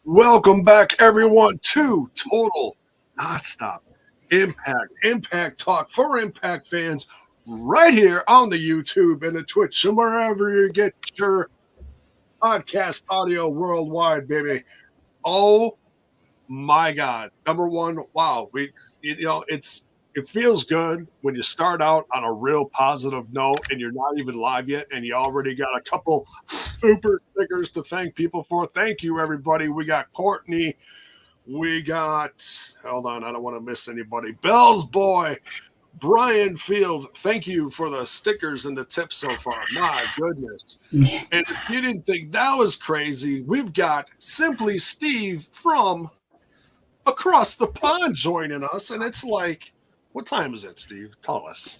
Welcome back, everyone, to Total Nonstop Impact Talk for Impact fans, right here on the YouTube and the Twitch, and wherever you get your podcast audio worldwide, baby. Oh my God! Number one, wow, it feels good when you start out on a real positive note and you're not even live yet, and you already got a couple super stickers to thank people for. Thank you, everybody. We got Courtney. We got, hold on, I don't want to miss anybody. Bell's Boy, Brian Field, thank you for the stickers and the tips so far. My goodness. Yeah. And if you didn't think that was crazy, we've got Simply Steve from across the pond joining us. And it's like, what time is it, Steve? Tell us.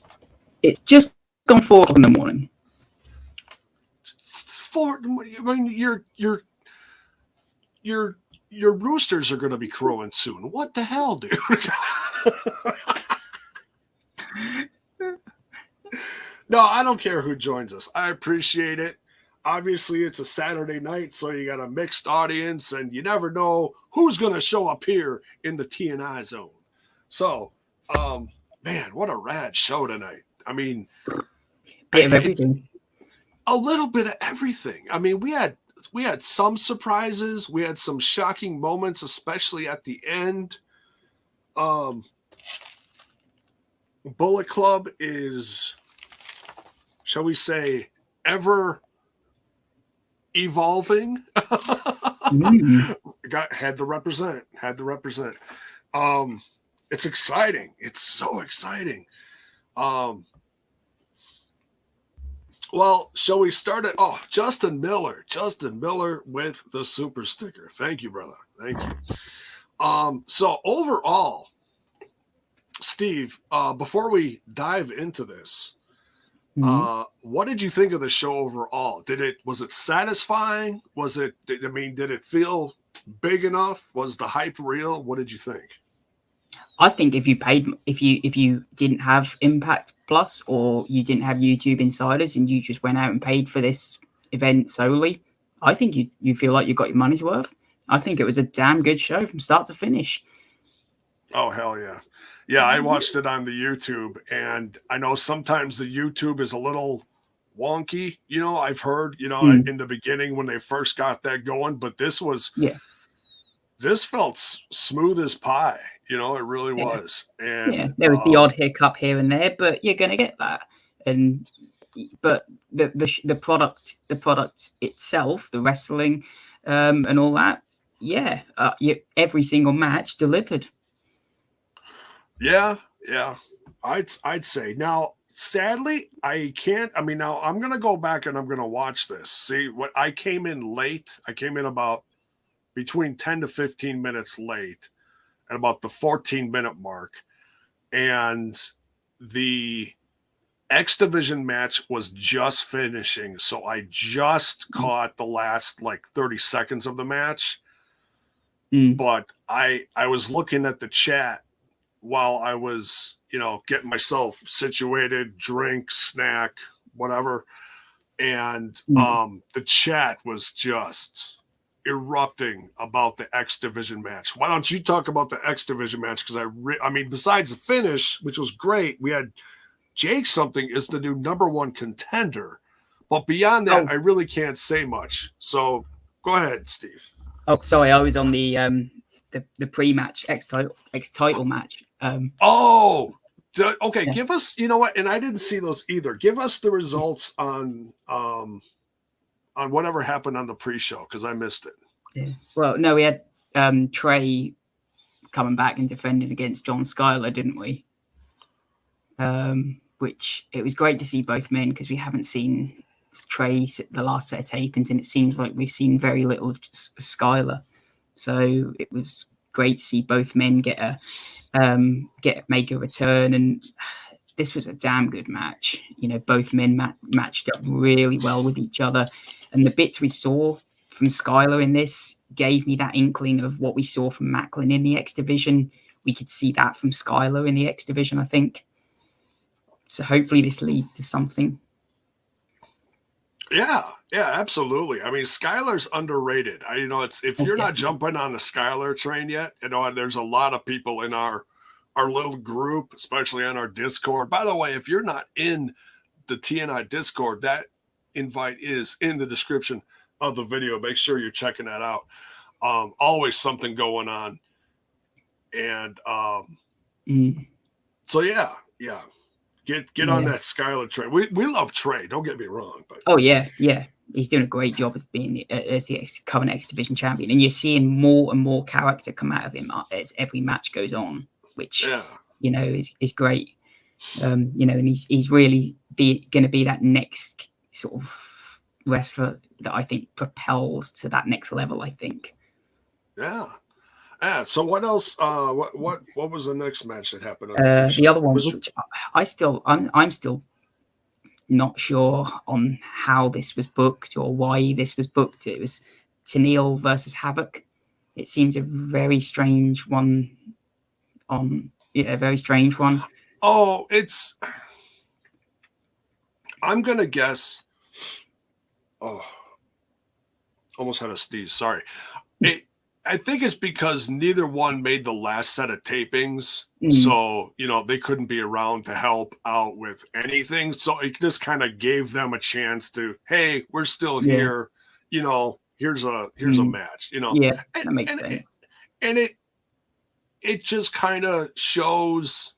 It's just gone 4 o'clock in the morning. It's four. I mean, your roosters are going to be crowing soon. What the hell, dude? No, I don't care who joins us. I appreciate it. Obviously, it's a Saturday night, so you got a mixed audience, and you never know who's going to show up here in the TNI zone. So, man, what a rad show tonight. I mean, bit of everything. A little bit of everything. I mean, we had some surprises. We had some shocking moments, especially at the end. Bullet Club is, shall we say, ever evolving. Had to represent. It's exciting. It's so exciting. Well, shall we start it? Oh, Justin Miller with the super sticker. Thank you, brother. Thank you. So overall, Steve, before we dive into this, what did you think of the show overall? Was it satisfying? Did it feel big enough? Was the hype real? What did you think? I think if you didn't have Impact Plus or you didn't have YouTube Insiders and you just went out and paid for this event solely, I think you feel like you got your money's worth. I think it was a damn good show from start to finish. Oh, hell yeah. Yeah, I watched it on the YouTube, and I know sometimes the YouTube is a little wonky. I've heard, in the beginning when they first got that going, but this felt smooth as pie. It really was. And there was the odd hiccup here and there, but you're going to get that. But the product itself, the wrestling, and all that, every single match delivered. Yeah, I'd say. Now, sadly, I can't. I mean, now I'm gonna go back and I'm gonna watch this. See, what I came in late. I came in about between 10 to 15 minutes late, at about the 14-minute mark, and the X Division match was just finishing, so I just caught the last 30 seconds of the match. But I was looking at the chat while I was, getting myself situated, drink, snack, whatever. And the chat was just erupting about the X Division match. Why don't you talk about the X Division match? Because I mean, besides the finish, which was great, we had Jake something is the new number one contender. But beyond that, I really can't say much. So go ahead, Steve. Oh, sorry, I was on the pre-match X title match. Okay. Give us, you know what? And I didn't see those either. Give us the results on whatever happened on the pre-show because I missed it. Yeah. Well, no, we had Trey coming back and defending against John Skyler, didn't we? Which it was great to see both men because we haven't seen Trey the last set of tapings, and it seems like we've seen very little of Skyler. So it was great to see both men make a return, and this was a damn good match. Both men matched up really well with each other, and the bits we saw from Skyler in this gave me that inkling of what we saw from Macklin in the X Division. We could see that from Skyler in the X Division, I think. So hopefully this leads to something. Yeah, yeah, absolutely. I mean, Skyler's underrated. It's if Oh, you're not definitely. jumping on the Skyler train yet, there's a lot of people in our little group, especially on our Discord. By the way, if you're not in the TNI Discord, that invite is in the description of the video. Make sure you're checking that out. Always something going on, and Mm, so yeah, yeah. Get on yeah. that Skyler train. We love Trey. Don't get me wrong, but Oh yeah, yeah. He's doing a great job as being as the current X Division champion, and you're seeing more and more character come out of him as every match goes on, which yeah, is great. And he's really going to be that next sort of wrestler that I think propels to that next level. I think. yeah. Yeah. So what else? What was the next match that happened on the pre-show? The other one, Was which I'm still not sure on how this was booked or why this was booked. It was Tenille versus Havok. It seems a very strange one. A very strange one. oh, I'm gonna guess. Oh, almost had a sneeze. Sorry. I think it's because neither one made the last set of tapings. Mm, So, they couldn't be around to help out with anything. So it just kind of gave them a chance to, hey, we're still yeah, here. Here's a mm, match, yeah, and that makes and sense. and it just kind of shows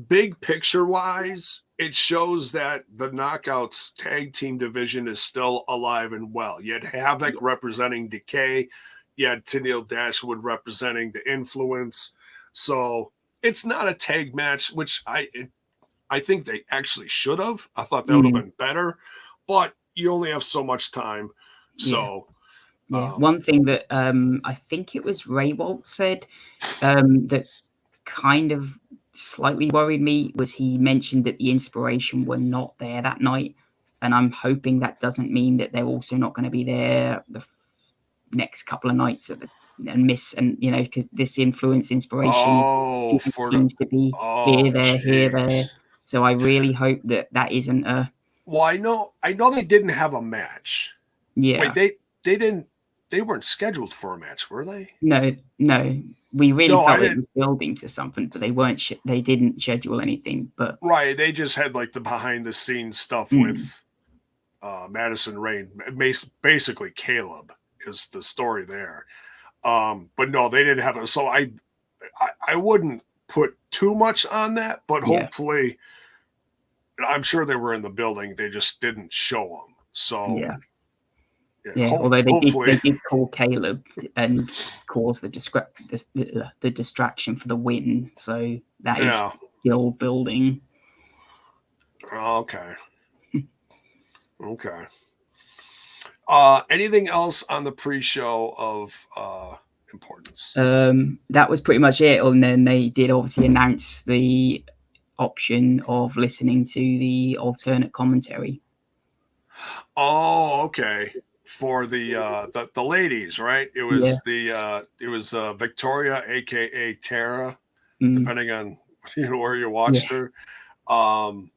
big picture wise, it shows that the Knockouts tag team division is still alive and well. You had Havok representing Decay, you had Tenille Dashwood representing the Influence. So it's not a tag match, which I think they actually should have. I thought that would have Mm, been better, but you only have so much time. yeah, So yeah. One thing that I think it was Ray Walt said that kind of slightly worried me was he mentioned that the inspiration were not there that night, and I'm hoping that doesn't mean that they're also not going to be there the next couple of nights and because this influence inspiration for the seems to be oh here there. jeez. So I really hope that isn't a Well, I know they didn't have a match. Wait, yeah. they didn't they weren't scheduled for a match, were they? No. We really No, I felt it didn't. was building to something, but they weren't. They didn't schedule anything. But Right, they just had like the behind the scenes stuff mm, with Madison Rayne. Basically, Kaleb is the story there. But no, they didn't have it. So I wouldn't put too much on that, but yeah, hopefully, I'm sure they were in the building. They just didn't show them. So yeah. yeah, Yeah, although they hopefully, did call Caleb and cause the distraction for the win, so that is yeah. still building. Okay, okay. Anything else on the pre-show of importance? That was pretty much it, and then they did obviously announce the option of listening to the alternate commentary. Oh, okay. For the ladies, right? It Yeah, was Victoria, aka Tara, mm, depending on where you yeah. watched her. Um,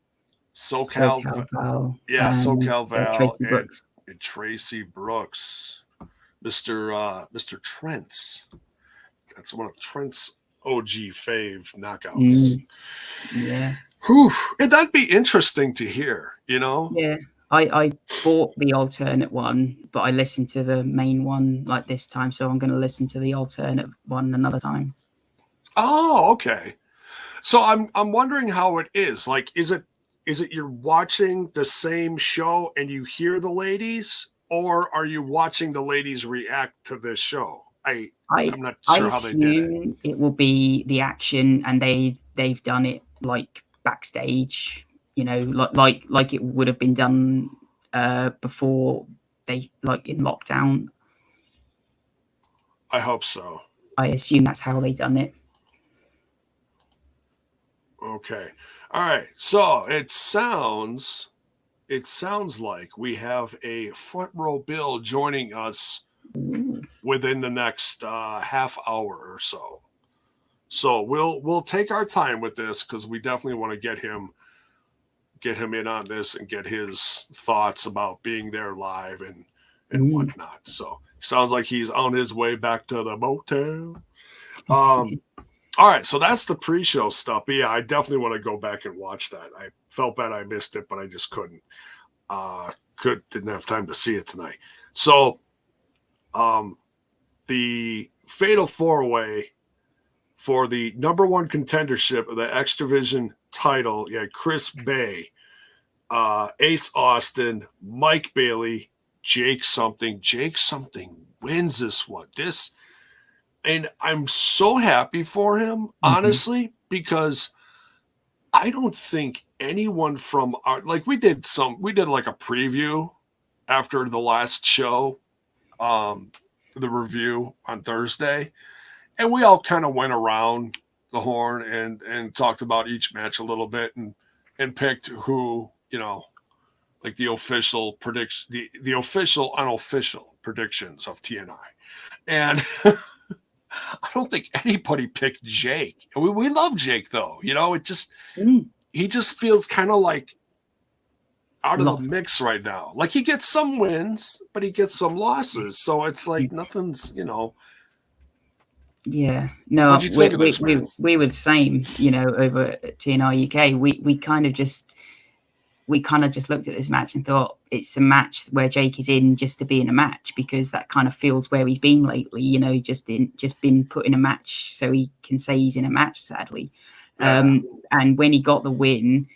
SoCal, SoCal Val yeah, and SoCal Val Tracy Brooks. and Tracy Brooks, Mr. Trent's. That's one of Trent's OG fave knockouts. Mm, yeah. Whew. And that'd be interesting to hear. Yeah, I bought the alternate one, but I listened to the main one like this time, so I'm going to listen to the alternate one another time. Oh, okay. So I'm wondering how it is. Like, is it you're watching the same show and you hear the ladies, or are you watching the ladies react to this show? I I'm not I sure how they did it. assume it will be the action, and they've done it like backstage, like it would have been done before they like in lockdown. I hope so. I assume that's how they done it. Okay. All right. So it sounds like we have a front row Bill joining us Ooh. within the next half hour or so. So we'll take our time with this because we definitely want to get him in on this and get his thoughts about being there live and whatnot. So sounds like he's on his way back to the motel. All right, so that's the pre-show stuff. But yeah, I definitely want to go back and watch that. I felt bad I missed it, but I just couldn't. Didn't have time to see it tonight. So the Fatal 4-Way for the number one contendership of the X Division title, Chris Bay, Ace Austin, Mike Bailey, Jake something. Jake something wins this one. And I'm so happy for him, honestly, because I don't think anyone from our, like we did like a preview after the last show, the review on Thursday, and we all kind of went around the horn and talked about each match a little bit and picked who, like the official prediction, the official unofficial predictions of TNI. And I don't think anybody picked Jake. We love Jake though. It just he just feels kind of like out of the mix right now. Like he gets some wins, but he gets some losses. So it's like nothing's, Yeah, no, What'd you think of this, we were the same, over at TNI UK. We kind of just looked at this match and thought it's a match where Jake is in just to be in a match, because that kind of feels where he's been lately, just been put in a match so he can say he's in a match, sadly. Yeah. And when he got the win,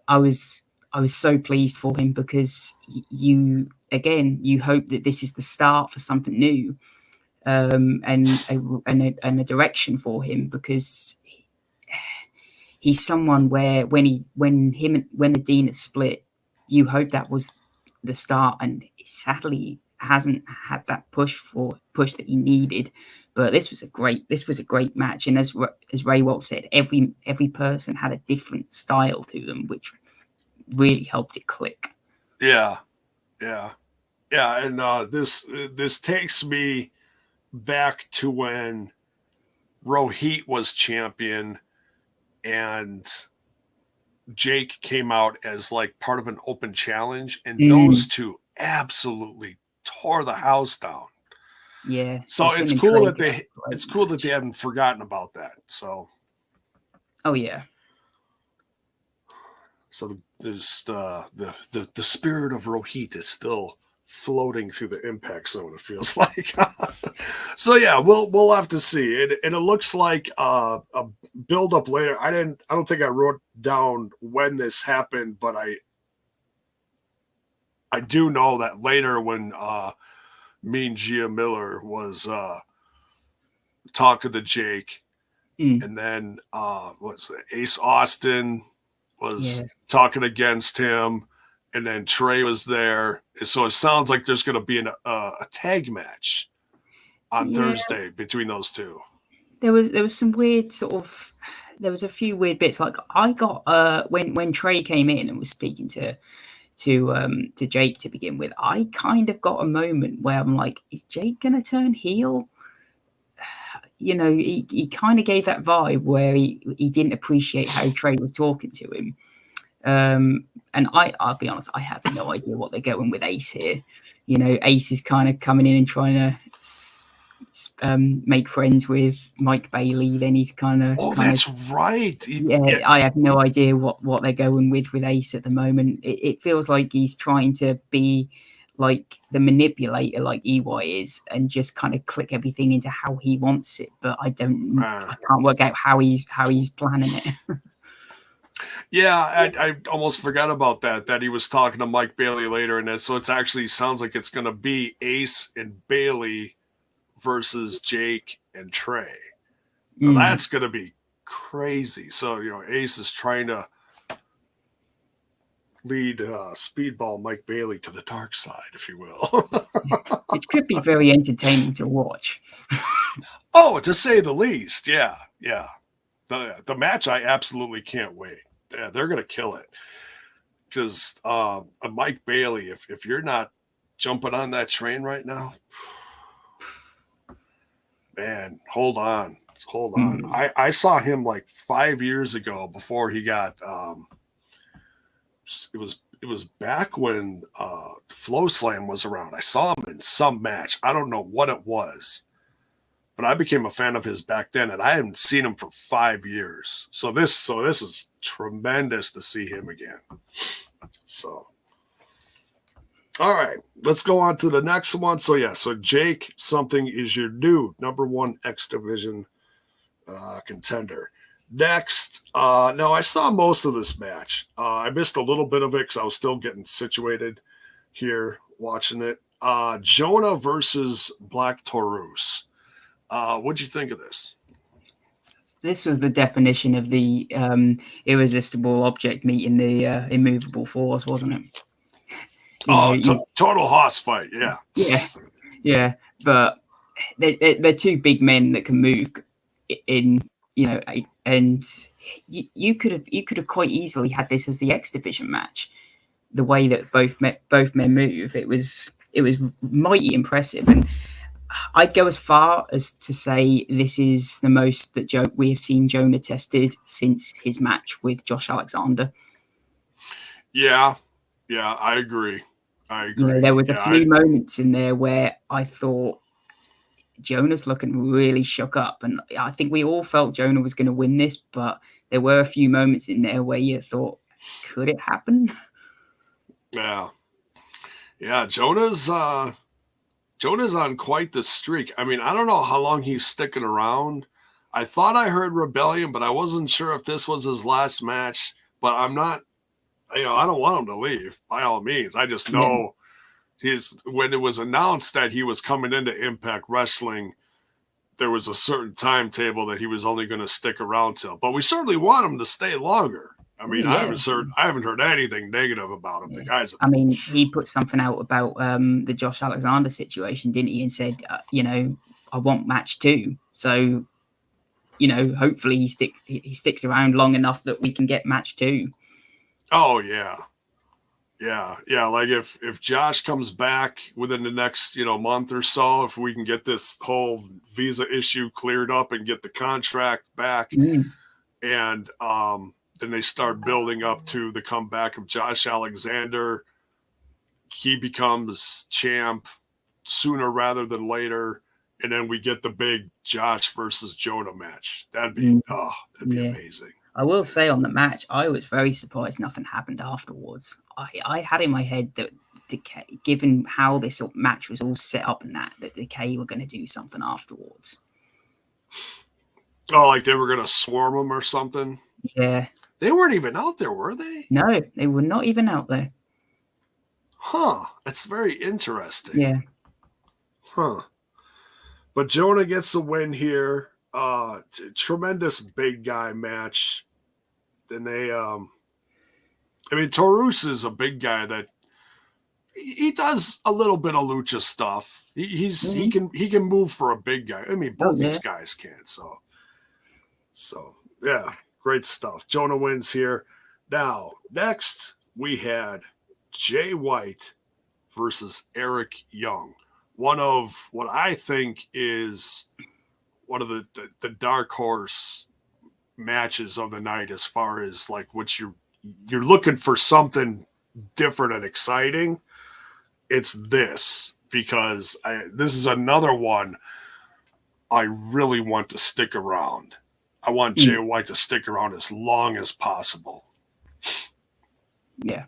I was so pleased for him, because you hope that this is the start for something new, and a direction for him, because he's someone where when the Dean is split, you hope that was the start, and sadly hasn't had that push that he needed. But this was a great match, and as Ray Walt said, every person had a different style to them, which really helped it click. Yeah, and this takes me back to when Rohit was champion and Jake came out as like part of an open challenge, and those two absolutely tore the house down. Yeah. So it's cool that they hadn't forgotten about that. So. Oh yeah. So there's the spirit of Rohit is still floating through the impact zone, it feels like. So yeah, we'll have to see. And it looks like a build up later. I don't think I wrote down when this happened, but I do know that later when Mean Gia Miller was talking to Jake, and then what's it, Ace Austin was talking against him, and then Trey was there. So it sounds like there's going to be a tag match on Thursday between those two. There was some weird there was a few weird bits. Like I got when Trey came in and was speaking to Jake to begin with, I kind of got a moment where I'm like, is Jake gonna turn heel? He kind of gave that vibe where he didn't appreciate how Trey was talking to him. And I'll be honest, I have no idea what they're going with Ace here. Ace is kind of coming in and trying to make friends with Mike Bailey. Then he's that's right. I have no idea what they're going with Ace at the moment. It feels like he's trying to be like the manipulator, like EY is, and just kind of click everything into how he wants it. But I can't work out how he's planning it. Yeah, I almost forgot about that he was talking to Mike Bailey later, and so it's actually sounds like it's going to be Ace and Bailey versus Jake and Trey. So that's going to be crazy. So, Ace is trying to lead Speedball Mike Bailey to the dark side, if you will. It could be very entertaining to watch. Oh, to say the least. Yeah. The match, I absolutely can't wait. Yeah, they're going to kill it. Because Mike Bailey, if you're not jumping on that train right now, man, hold on. I saw him like 5 years ago before he got it was back when Flow Slam was around. I saw him in some match. I don't know what it was, but I became a fan of his back then, and I hadn't seen him for 5 years. So this is tremendous to see him again. So, all right, let's go on to the next one. So Jake something is your new #1 X Division contender. Next, now I saw most of this match. I missed a little bit of it because I was still getting situated here watching it. JONAH versus Black Taurus. What'd you think of this? This was the definition of the irresistible object meeting the immovable force, wasn't it? Total horse fight, yeah. Yeah. But they're two big men that can move in, and you could have quite easily had this as the X Division match. The way that both men move, it was mighty impressive, and I'd go as far as to say this is the most that we have seen JONAH tested since his match with Josh Alexander. Yeah, I agree. There was a few moments in there where I thought JONAH's looking really shook up, and I think we all felt JONAH was going to win this, but there were a few moments in there where you thought, could it happen? Yeah, JONAH's on quite the streak. I mean, I don't know how long he's sticking around. I thought I heard Rebellion, but I wasn't sure if this was his last match. But I'm not, I don't want him to leave by all means. I just know when it was announced that he was coming into Impact Wrestling, there was a certain timetable that he was only going to stick around till. But we certainly want him to stay longer. I mean, I haven't heard anything negative about him. The guys. I mean, he put something out about the Josh Alexander situation, didn't he? And said, I want match 2. So, hopefully he sticks around long enough that we can get match 2. Oh yeah. Like if Josh comes back within the next month or so, if we can get this whole visa issue cleared up and get the contract back, and then they start building up to the comeback of Josh Alexander. He becomes champ sooner rather than later. And then we get the big Josh versus JONAH match. That'd be amazing. I will say on the match, I was very surprised nothing happened afterwards. I had in my head that Decay, given how this match was all set up and that Decay were going to do something afterwards. Oh, like they were going to swarm him or something? Yeah. They weren't even out there, were they? No, they were not even out there. Huh. That's very interesting. Yeah. Huh. But JONAH gets the win here. Tremendous big guy match. Then they, Taurus is a big guy that he does a little bit of lucha stuff. He can move for a big guy. I mean, both these guys can. So yeah. Great stuff. JONAH wins here. Now, next, we had Jay White versus Eric Young. One of what I think is one of the dark horse matches of the night as far as like what you're looking for something different and exciting. It's this because this is another one I really want to stick around. I want Jay White to stick around as long as possible. Yeah,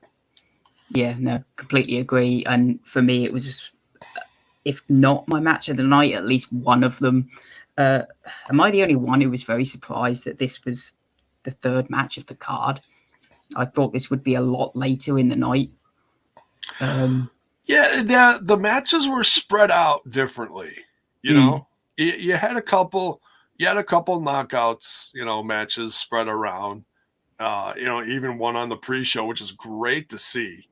no, completely agree. And for me, it was just, if not my match of the night, at least one of them. Am I the only one who was very surprised that this was the third match of the card? I thought this would be a lot later in the night. The matches were spread out differently. You had a couple. You had a couple knockouts, matches spread around. Even one on the pre-show, which is great to see.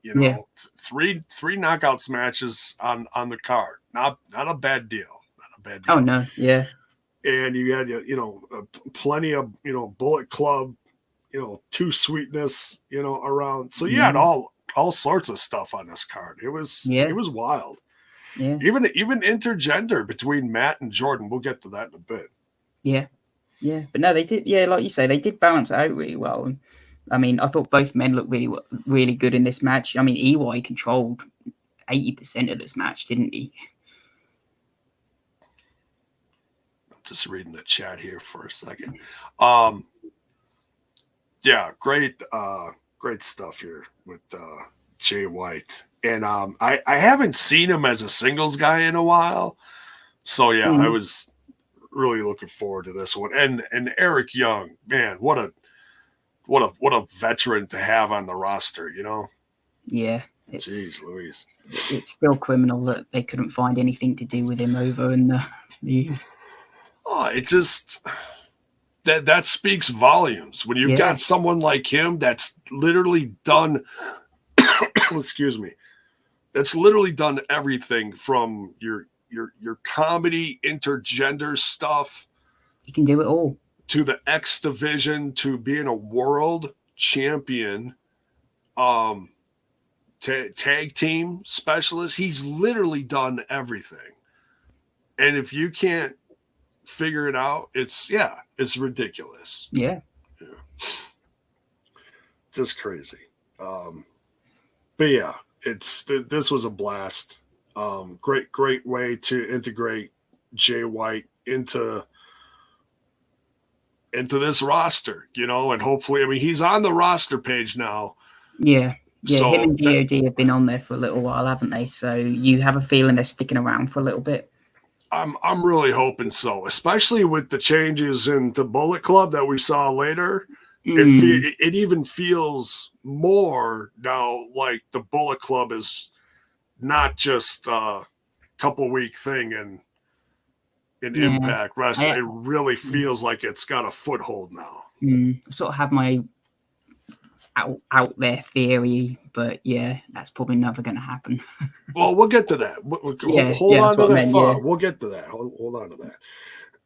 Three knockouts matches on the card. Not a bad deal. Oh no, yeah. And you had plenty of Bullet Club, Too Sweetness, around. So you had all sorts of stuff on this card. It was wild. Yeah. Even intergender between Matt and Jordan. We'll get to that in a bit. Yeah. But no, they did. Yeah, like you say, they did balance it out really well. And I mean, I thought both men looked really good in this match. I mean, EY controlled 80% of this match, didn't he? I'm just reading the chat here for a second. Yeah, great stuff here with Jay White. And I haven't seen him as a singles guy in a while. So yeah, I was really looking forward to this one. And Eric Young, man, what a veteran to have on the roster, you know? Yeah. Jeez Louise. It's still criminal that they couldn't find anything to do with him over in the Oh, it just that speaks volumes when you've got someone like him that's literally done excuse me, that's literally done everything from your comedy intergender stuff. He can do it all. To the X division, to being a world champion, tag team specialist. He's literally done everything. And if you can't figure it out, it's ridiculous. Yeah. Just crazy. But yeah, this was a blast. Great way to integrate Jay White into this roster, you know, and hopefully, I mean, he's on the roster page now. Yeah. Yeah, so him and G.O.D have been on there for a little while, haven't they? So you have a feeling they're sticking around for a little bit. I'm really hoping so, especially with the changes in the Bullet Club that we saw later. It even feels more now like the Bullet Club is not just a couple week thing in Impact Wrestling. It really feels like it's got a foothold now. I sort of have my out there theory, but yeah, that's probably never going to happen. Well, we'll get to that. Hold on to that thought. We'll get to that. Hold on to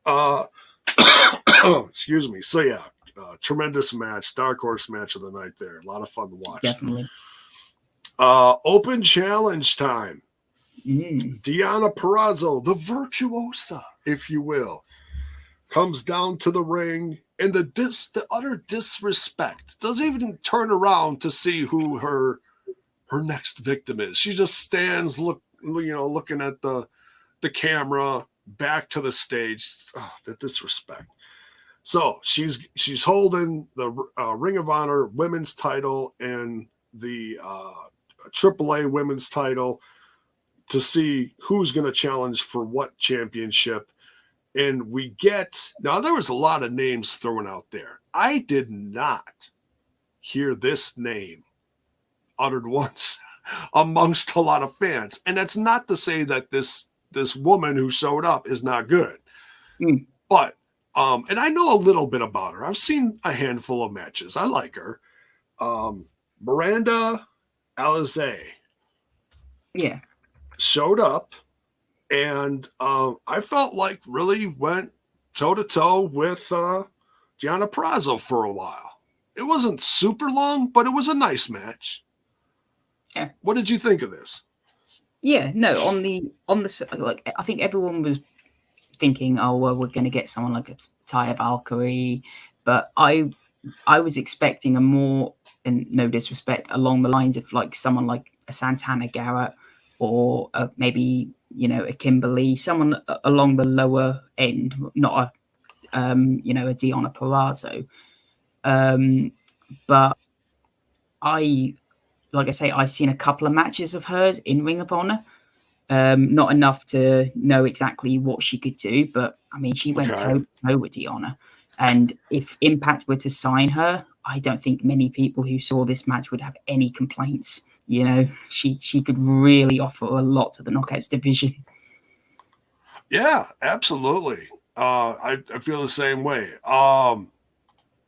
that. Excuse me. So yeah, tremendous match, dark horse match of the night there. A lot of fun to watch. Definitely. Open challenge time. Deonna Purrazzo, the virtuosa, if you will, comes down to the ring, and the utter disrespect doesn't even turn around to see who her next victim is. She just stands, looking at the camera, back to the stage. Oh, the disrespect. So she's holding the Ring of Honor women's title and the AAA women's title to see who's going to challenge for what championship. And now there was a lot of names thrown out there. I did not hear this name uttered once amongst a lot of fans. And that's not to say that this woman who showed up is not good. But, and I know a little bit about her. I've seen a handful of matches. I like her. Miranda Alize. Yeah. Showed up, and I felt like really went toe-to-toe with Deonna Purrazzo for a while. It wasn't super long, but it was a nice match. Yeah. What did you think of this? Yeah, no, on the like, I think everyone was thinking, oh well, we're going to get someone like a Taya Valkyrie, but I was expecting a more, and no disrespect, along the lines of like someone like a Santana Garrett, or maybe, a Kimberly, someone along the lower end, not a Deonna Purrazzo. But like I say, I've seen a couple of matches of hers in Ring of Honor. Not enough to know exactly what she could do, but I mean, she went toe-to-toe with Deonna. And if Impact were to sign her, I don't think many people who saw this match would have any complaints. She could really offer a lot to the Knockouts division. Yeah, absolutely. I feel the same way.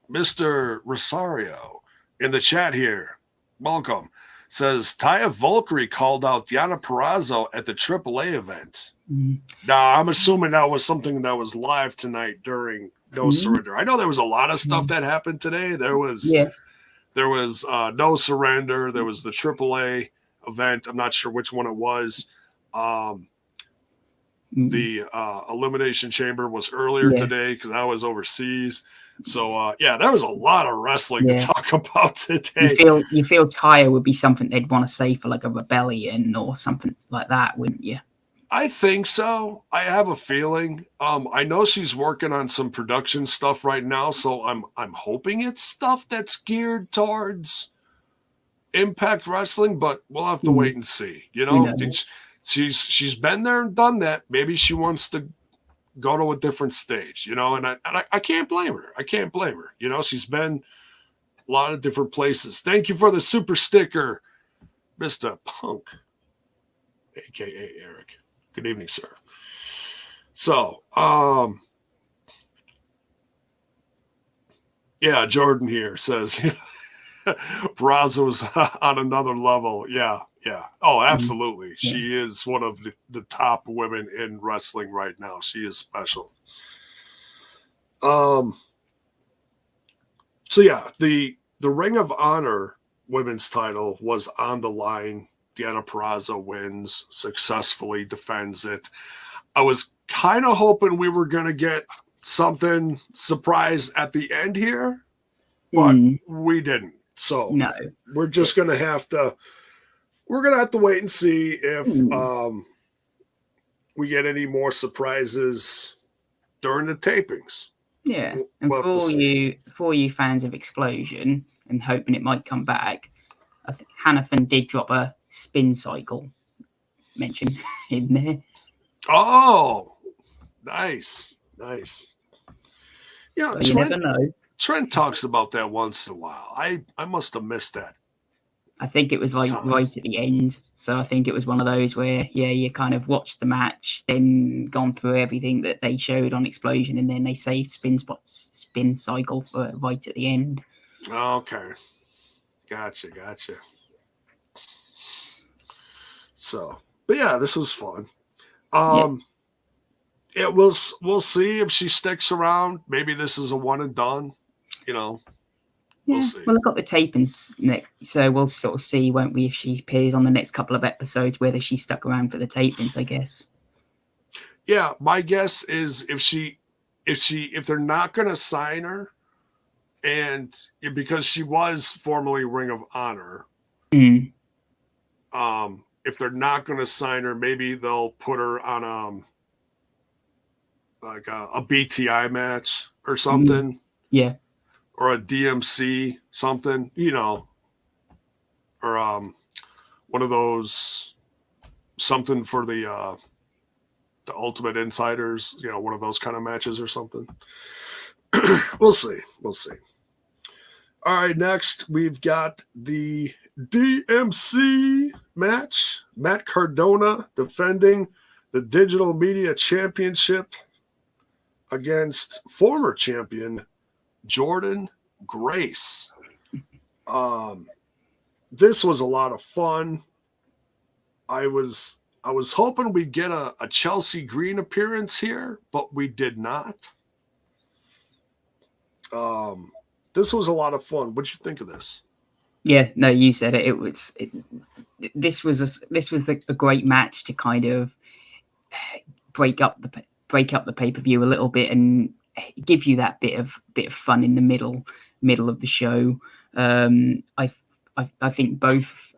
Mr. Rosario in the chat here, welcome, says Taya Valkyrie called out Deonna Purrazzo at the AAA event. Now, I'm assuming that was something that was live tonight during No Surrender. I know there was a lot of stuff that happened today. There was No Surrender. There was the AAA event. I'm not sure which one it was. The Elimination Chamber was earlier today because I was overseas. So there was a lot of wrestling to talk about today. You feel Taya would be something they'd want to say for like a rebellion or something like that, wouldn't you? I think so. I have a feeling. I know she's working on some production stuff right now, so I'm hoping it's stuff that's geared towards Impact Wrestling, but we'll have to wait and see. You know, she's been there and done that. Maybe she wants to go to a different stage, you know, and I can't blame her. I can't blame her. You know, she's been a lot of different places. Thank you for the super sticker, Mr. Punk, aka Eric. Good evening, sir. So, Jordan here says Purrazzo's on another level. Yeah. Oh, absolutely. Yeah. She is one of the top women in wrestling right now. She is special. So the Ring of Honor women's title was on the line. Deonna Purrazzo wins, successfully defends it. I was kind of hoping we were going to get something surprise at the end here, but we didn't. So we're just going to have to wait and see if we get any more surprises during the tapings. Yeah, and for you fans of Explosion and hoping it might come back, I think Hannafin did drop a spin cycle mention in there. Oh, nice. Yeah, you never know. Trent talks about that once in a while. I must have missed that. I think it was like right at the end. So I think it was one of those where, you kind of watched the match, then gone through everything that they showed on Explosion, and then they saved spin cycle for right at the end. Okay. Gotcha. So, but this was fun. We'll see if she sticks around. Maybe this is a one and done. You know, we'll see. Well, I've got the tapings next, so we'll sort of see, won't we, if she appears on the next couple of episodes, whether she stuck around for the tapings, I guess. Yeah, my guess is if they're not going to sign her, and because she was formerly Ring of Honor, if they're not going to sign her, maybe they'll put her on like a BTI match or something. Yeah. Or a DMC something, you know, or one of those, something for the Ultimate Insiders, you know, one of those kind of matches or something. We'll see. All right, next we've got the DMC match. Matt Cardona defending the Digital Media Championship against former champion Jordynne Grace. This was a lot of fun. I was hoping we'd get a Chelsea Green appearance here, but we did not. This was a lot of fun. What'd you think of this? Yeah, no, you said it. This was a great match to kind of break up the pay-per-view a little bit and give you that bit of fun in the middle of the show. I think both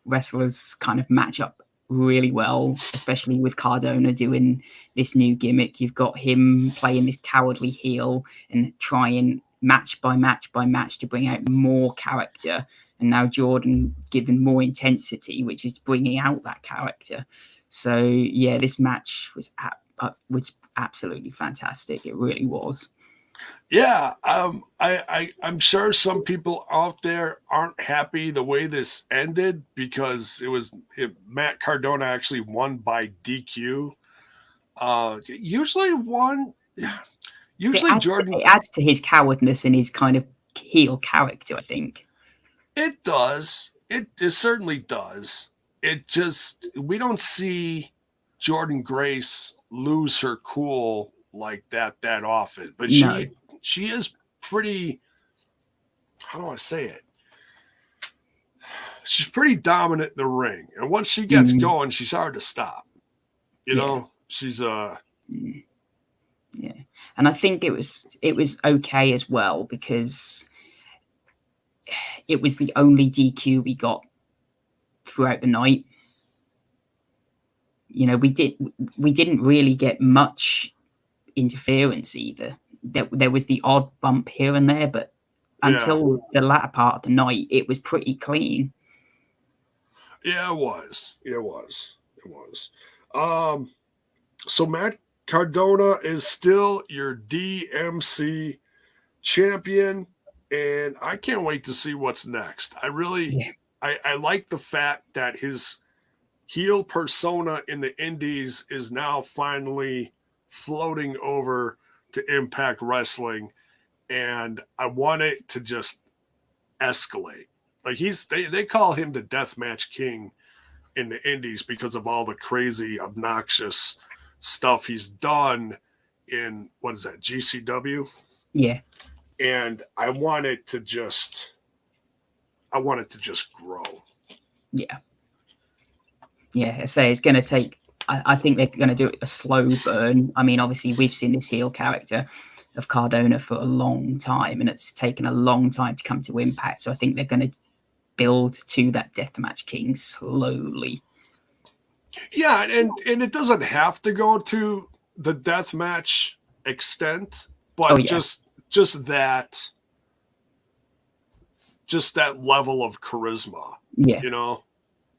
wrestlers kind of match up really well, especially with Cardona doing this new gimmick. You've got him playing this cowardly heel and trying match by match to bring out more character, and now Jordynne giving more intensity, which is bringing out that character. So this match was absolutely fantastic. It really was. Yeah, I'm sure some people out there aren't happy the way this ended because Matt Cardona actually won by DQ. Usually Jordynne. It adds to his cowardness and his kind of heel character, I think. It does. It certainly does. It just, we don't see Jordynne Grace lose her cool like that often, but she is pretty, how do I say it? She's pretty dominant in the ring, and once she gets going, she's hard to stop. You know, she's yeah, and I think it was okay as well because it was the only DQ we got throughout the night. You know, we didn't really get much interference either. There was the odd bump here and there, but until the latter part of the night, it was pretty clean. Yeah, it was. It was. So Matt Cardona is still your DMC champion, and I can't wait to see what's next. I really, I like the fact that his heel persona in the Indies is now finally floating over to Impact Wrestling, and I want it to just escalate. Like they call him the Deathmatch King in the Indies because of all the crazy, obnoxious stuff he's done in what is that, GCW? Yeah. And I want it to just grow. Yeah. Yeah, I say it's going to take. I think they're going to do it a slow burn. I mean, obviously, we've seen this heel character of Cardona for a long time, and it's taken a long time to come to Impact. So I think they're going to build to that Deathmatch King slowly. Yeah, and it doesn't have to go to the deathmatch extent, but just that level of charisma. Yeah, you know.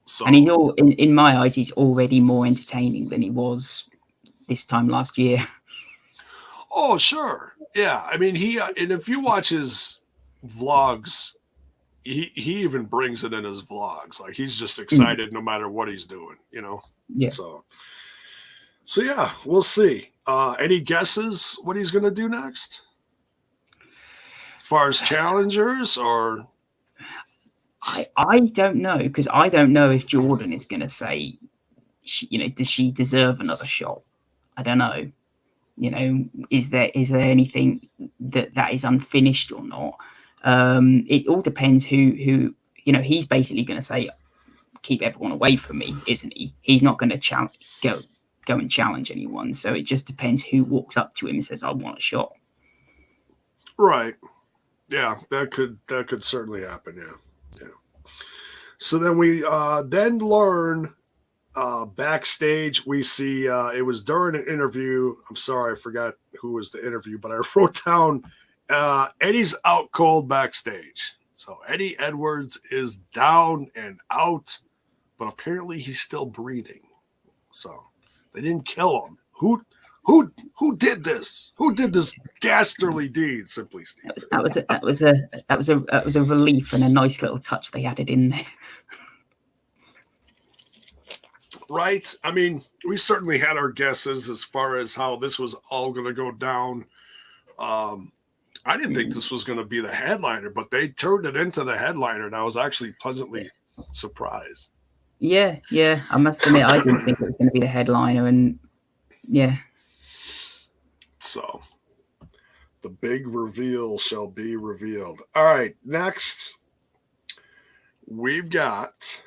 So, and he's all in my eyes, he's already more entertaining than he was this time last year. Oh, sure. Yeah. I mean, and if you watch his vlogs, he even brings it in his vlogs. Like he's just excited no matter what he's doing, you know? Yeah. So yeah, we'll see. Any guesses what he's going to do next? As far as challengers or? I don't know, because I don't know if Jordynne is going to say, does she deserve another shot? I don't know. You know, is there anything that is unfinished or not? It all depends who he's basically going to say, keep everyone away from me, isn't he? He's not going to go and challenge anyone. So it just depends who walks up to him and says, I want a shot. Right. Yeah, that could certainly happen. Yeah. So then we then learn backstage. We see it was during an interview. I'm sorry, I forgot who was the interview, but I wrote down Eddie's out cold backstage. So Eddie Edwards is down and out, but apparently he's still breathing. So they didn't kill him. Who did this? Who did this dastardly deed? Simply Steve. That was a relief and a nice little touch they added in there. Right. I mean, we certainly had our guesses as far as how this was all going to go down. I didn't think this was going to be the headliner, but they turned it into the headliner, and I was actually pleasantly surprised. Yeah. I must admit, I didn't think it was going to be the headliner, and yeah. So, the big reveal shall be revealed. All right, next, we've got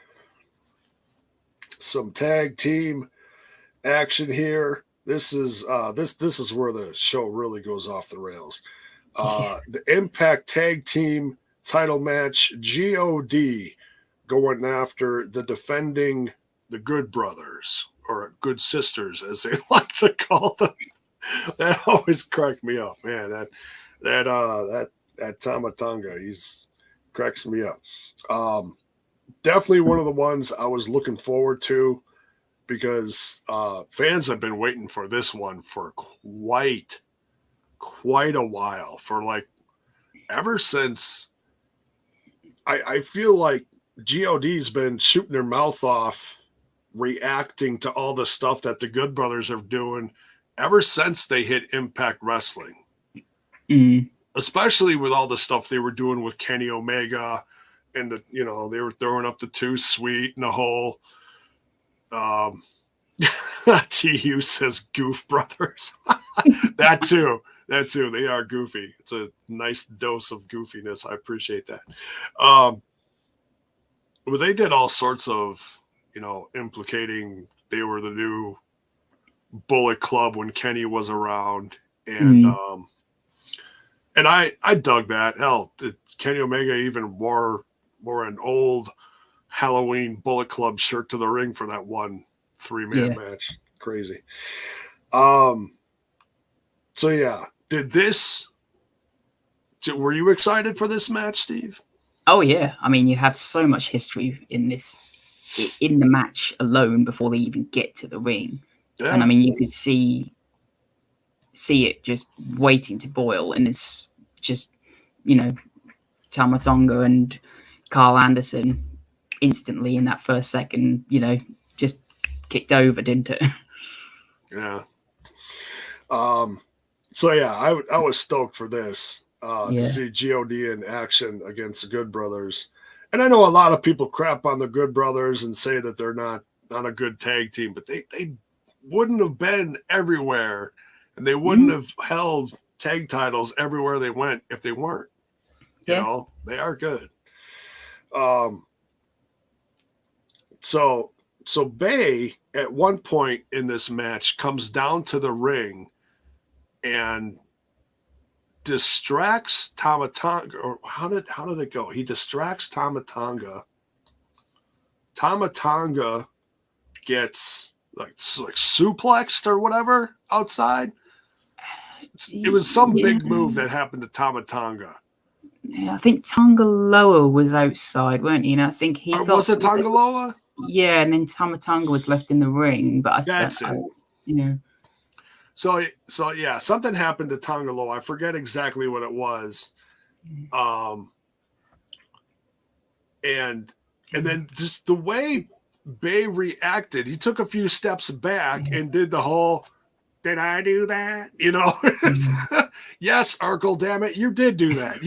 some tag team action here. This is this is where the show really goes off the rails. The Impact Tag Team title match, G.O.D. going after the defending the Good Brothers, or Good Sisters, as they like to call them. That always cracked me up, man. That Tama Tonga, he's cracks me up. Definitely one of the ones I was looking forward to, because fans have been waiting for this one for quite a while, for like ever since I feel like G.O.D's been shooting their mouth off reacting to all the stuff that the Good Brothers are doing ever since they hit Impact Wrestling. Especially with all the stuff they were doing with Kenny Omega, and they were throwing up the Too Sweet and the whole TU says Goof Brothers. That too. They are goofy. It's a nice dose of goofiness. I appreciate that. But they did all sorts of, implicating they were the new Bullet Club when Kenny was around, and I dug that. Hell, Kenny Omega even wore an old Halloween Bullet Club shirt to the ring for that one 3-man match. Crazy. So yeah, were you excited for this match, Steve? Oh yeah, I mean, you have so much history in the match alone before they even get to the ring, and I mean, you could see it just waiting to boil, and it's just, Tama Tonga and Karl Anderson instantly in that first second, just kicked over, didn't it? Yeah. So yeah, I was stoked for this to see G.O.D in action against the Good Brothers. And I know a lot of people crap on the Good Brothers and say that they're not a good tag team, but they wouldn't have been everywhere, and they wouldn't have held tag titles everywhere they went if they weren't. You know, they are good. So Bay at one point in this match comes down to the ring and distracts Tama Tonga. Or how did it go? He distracts Tama Tonga. Tama Tonga gets like suplexed or whatever outside. It was some big move that happened to Tama Tonga. Yeah, I think Tonga Loa was outside, weren't he? And I think he was it Tonga Loa? Yeah, and then Tama Tonga was left in the ring. But that's it. So yeah, something happened to Tonga Loa. I forget exactly what it was. And then just the way Bay reacted, he took a few steps back and did the whole, did I do that? Yes, Urkel, damn it, you did do that.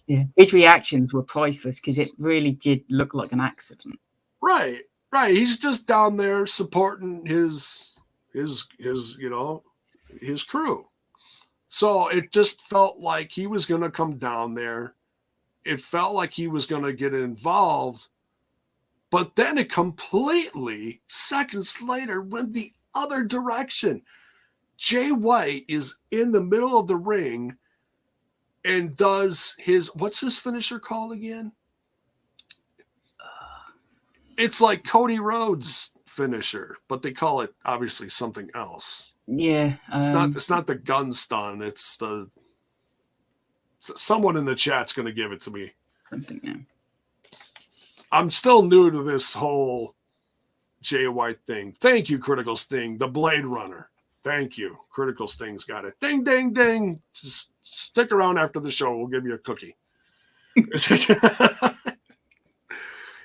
Yeah, his reactions were priceless because it really did look like an accident. Right. He's just down there supporting his crew. So it just felt like he was going to come down there. It felt like he was going to get involved. But then it completely, seconds later, went the other direction. Jay White is in the middle of the ring and does what's his finisher called again? It's like Cody Rhodes' finisher, but they call it obviously something else. Yeah. It's not the gun stun. It's someone in the chat's going to give it to me. Something, yeah. I'm still new to this whole Jay White thing. Thank you, Critical Sting, the Blade Runner. Thank you. Critical Sting's got it. Ding, ding, ding. Just stick around after the show. We'll give you a cookie.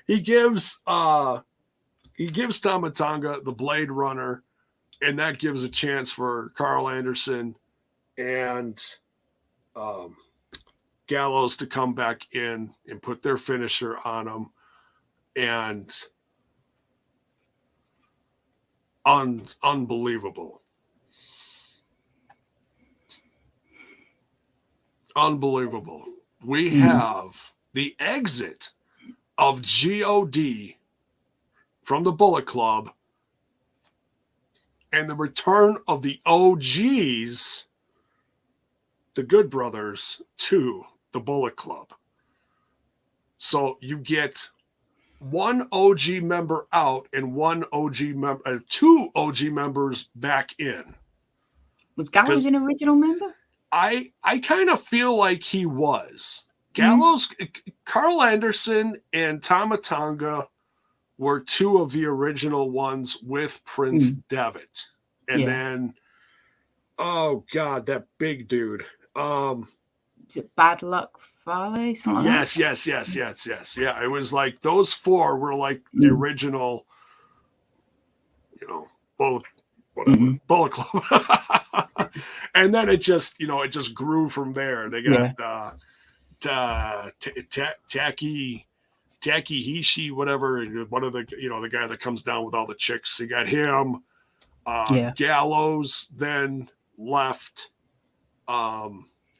He gives Tama Tonga the Blade Runner, and that gives a chance for Karl Anderson and Gallows to come back in and put their finisher on him. And unbelievable. We have the exit of G.O.D from the Bullet Club and the return of the OGs, the Good Brothers, to the Bullet Club. So you get one OG member out and two OG members back in. Was Gallows an original member? I kind of feel like he was. Gallows, Karl Anderson and Tama Tonga were two of the original ones with Prince Devitt. And then, oh God, that big dude. Is it Bad Luck Fale? Something like that? Yes. Yeah, it was like those four were like the original, Bullet Club. And then it just grew from there. They got Tacky Hishi, whatever, one of the the guy that comes down with all the chicks. You got him. Gallows then left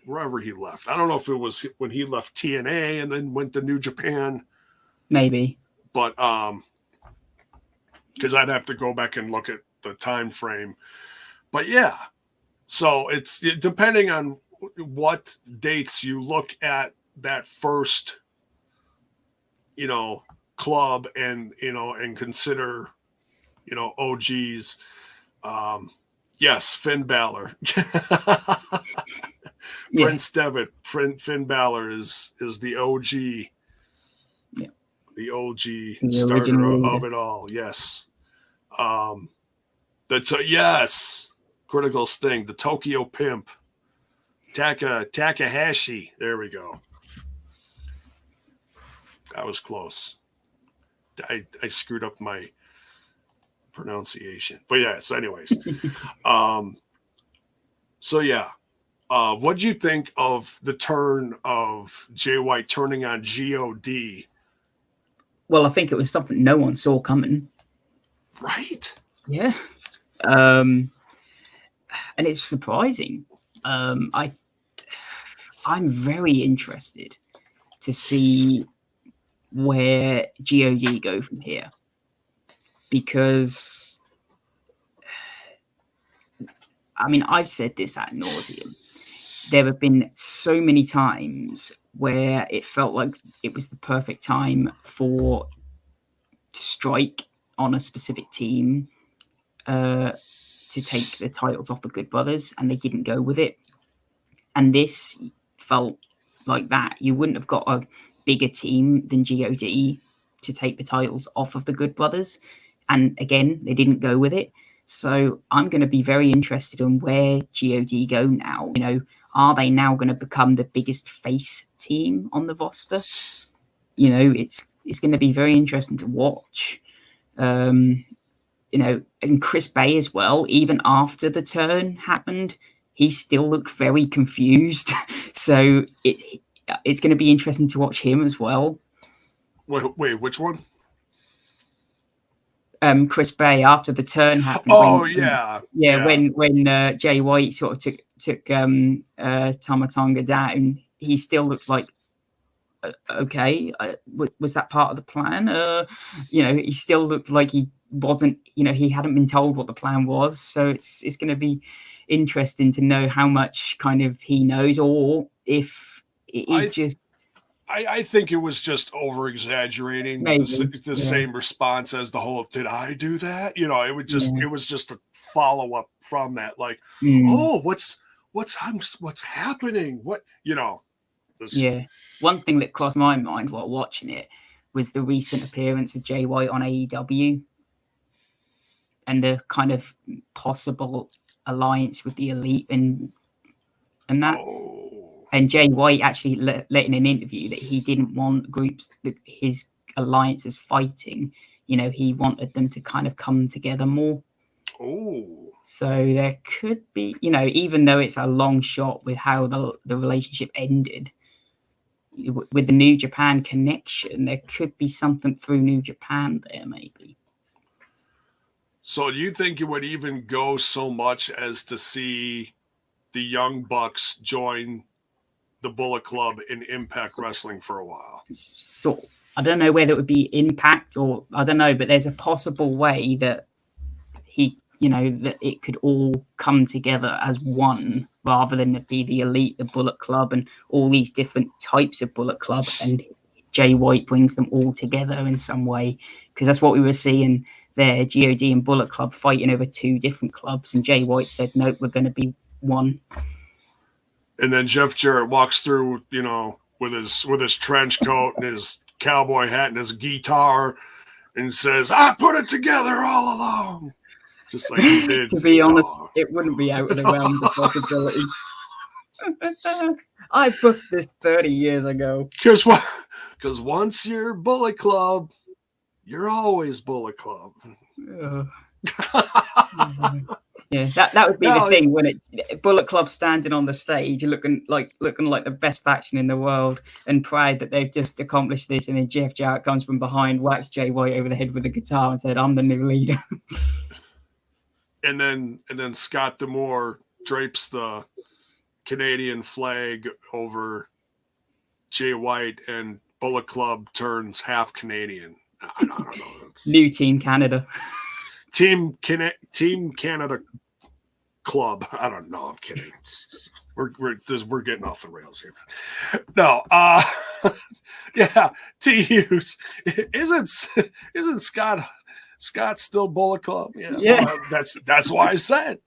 wherever he left. I don't know if it was when he left TNA and then went to New Japan. Maybe. But because I'd have to go back and look at the time frame. But yeah, so it's depending on what dates you look at that first, club and and consider, OGs. Yes, Finn Balor. Prince Devitt, Finn Balor is the OG. Yeah. The OG the starter original of it all. Yes. Yes. Critical Sting, the Tokyo Pimp. Takahashi. There we go. That was close. I screwed up my pronunciation. But yes, anyways. So yeah. What do you think of the turn of Jay White turning on G.O.D? Well, I think it was something no one saw coming. Right? Yeah. And it's surprising. I'm very interested to see where G.O.D go from here, because I mean, I've said this ad nauseum. There have been so many times where it felt like it was the perfect time to strike on a specific team to take the titles off the Good Brothers, and they didn't go with it. And this felt like that. You wouldn't have got a bigger team than G.O.D to take the titles off of the Good Brothers. And again, they didn't go with it. So I'm going to be very interested in where G.O.D go now. Are they now going to become the biggest face team on the roster? It's going to be very interesting to watch. And Chris Bay as well, even after the turn happened, he still looked very confused. So it's going to be interesting to watch him as well. Wait, which one? Chris Bay, after the turn happened. When Jay White sort of took Tama Tonga down, he still looked like, okay, was that part of the plan? He still looked like he wasn't. He hadn't been told what the plan was. So it's going to be interesting to know how much kind of he knows, or if it is I think it was just over exaggerating the same response as the whole "Did I do that?" It was just a follow up from that, like, "Oh, what's happening? What?" Yeah. One thing that crossed my mind while watching it was the recent appearance of Jay White on AEW and the kind of possible alliance with the Elite and that. Oh. And Jay White actually let in an interview that he didn't want his alliances fighting. He wanted them to kind of come together more. Oh. So there could be, even though it's a long shot with how the relationship ended, with the New Japan connection, there could be something through New Japan there, maybe. So do you think it would even go so much as to see the Young Bucks join the Bullet Club in Impact Wrestling for a while? So I don't know whether it would be Impact or I don't know, but there's a possible way that that it could all come together as one, rather than it be the Elite, the Bullet Club, and all these different types of Bullet Club, and Jay White brings them all together in some way, because that's what we were seeing there. G.O.D and Bullet Club fighting over two different clubs, and Jay White said, "Nope, we're going to be one." And then Jeff Jarrett walks through, with his trench coat and his cowboy hat and his guitar, and says, "I put it together all along," just like he did. To be honest, it wouldn't be out of the realms of possibility. I booked this 30 years ago. Because once you're Bullet Club, you're always Bullet Club. Yeah, that would be the thing, when Bullet Club standing on the stage, looking like the best faction in the world, and proud that they've just accomplished this, and then Jeff Jarrett comes from behind, whacks Jay White over the head with a guitar, and said, "I'm the new leader." And then Scott D'Amore drapes the Canadian flag over Jay White, and Bullet Club turns half Canadian. I don't know. New Team Canada. Team Canada Club. I don't know. I'm kidding. We're getting off the rails here. No. Yeah. TUs. Isn't Scott still Bullet Club? Yeah. Well, that's why I said.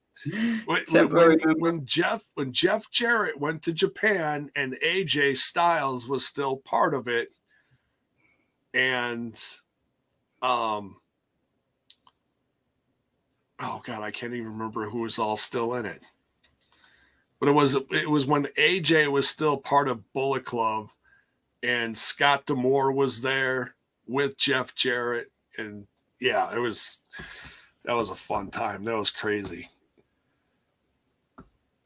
When Jeff Jarrett went to Japan and AJ Styles was still part of it, and oh god, I can't even remember who was all still in it. But it was when AJ was still part of Bullet Club, and Scott D'Amore was there with Jeff Jarrett, and yeah, that was a fun time. That was crazy.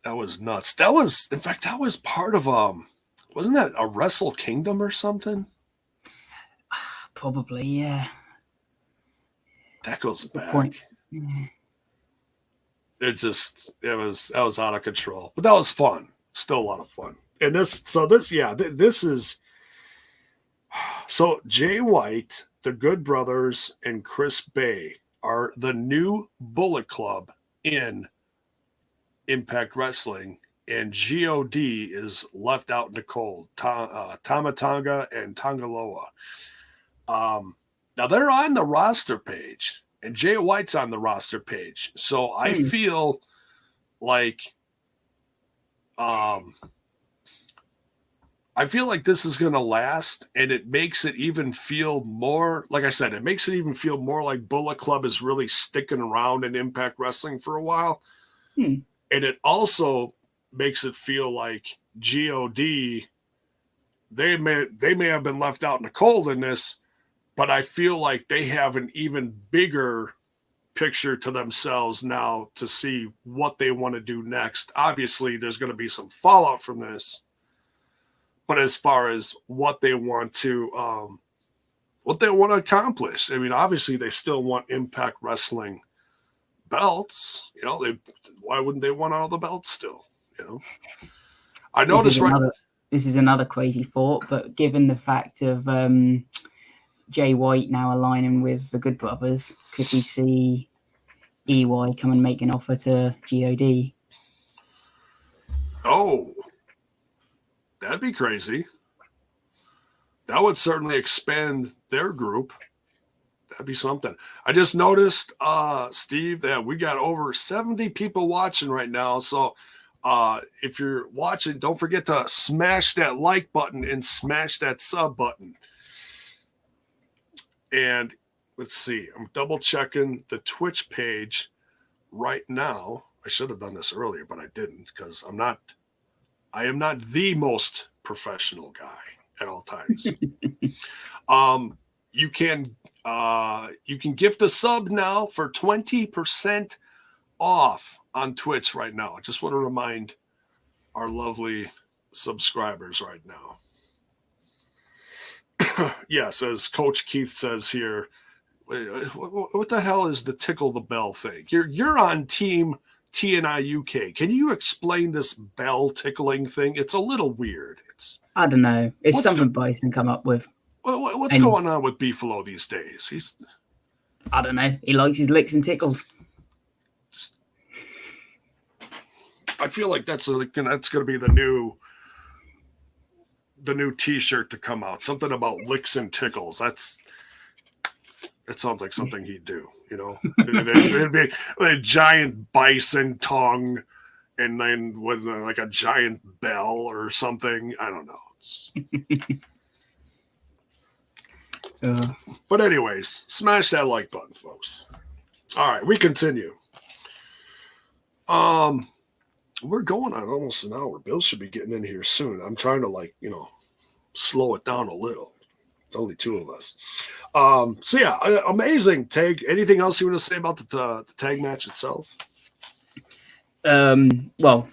That was nuts. That was part of wasn't that a Wrestle Kingdom or something? Probably, yeah. That goes That's back. Yeah. That was out of control. But that was fun. Still a lot of fun. And this is so Jay White, the Good Brothers, and Chris Bay are the new Bullet Club in Impact Wrestling, and G.O.D. is left out in the cold. Tama Tonga and Tangaloa. Now they're on the roster page, and Jay White's on the roster page. So I feel like this is going to last, and it makes it even feel more, like I said, it makes it even feel more like Bullet Club is really sticking around in Impact Wrestling for a while. And it also makes it feel like G.O.D., they may have been left out in the cold in this, but I feel like they have an even bigger picture to themselves now to see what they want to do next. Obviously, there's going to be some fallout from this, but as far as what they want to accomplish, I mean, obviously they still want Impact Wrestling belts. Why wouldn't they want all the belts still? I noticed this is another crazy thought, but given the fact of Jay White now aligning with the Good Brothers, could we see EY come and make an offer to G.O.D? Oh, that'd be crazy. That would certainly expand their group. That'd be something. I just noticed, Steve, that we got over 70 people watching right now. So if you're watching, don't forget to smash that like button and smash that sub button. And let's see, I'm double checking the Twitch page right now. I should have done this earlier, but I didn't because I am not the most professional guy at all times. You can gift a sub now for 20% off on Twitch right now. I just want to remind our lovely subscribers right now. Yes, as Coach Keith says here, what the hell is the tickle the bell thing? You're on team TNI UK. Can you explain this bell tickling thing? It's a little weird. I don't know. It's something Bison come up with. What's going on with Beefalo these days? I don't know. He likes his licks and tickles. I feel like that's going to be the new T-shirt to come out. Something about licks and tickles. That sounds like something he'd do. It'd be a giant bison tongue, and then with like a giant bell or something. I don't know. But anyways, smash that like button, folks. All right, we continue. We're going on almost an hour. Bill should be getting in here soon. I'm trying to slow it down a little. It's only two of us. So yeah, amazing tag. Anything else you want to say about the tag match itself? Well,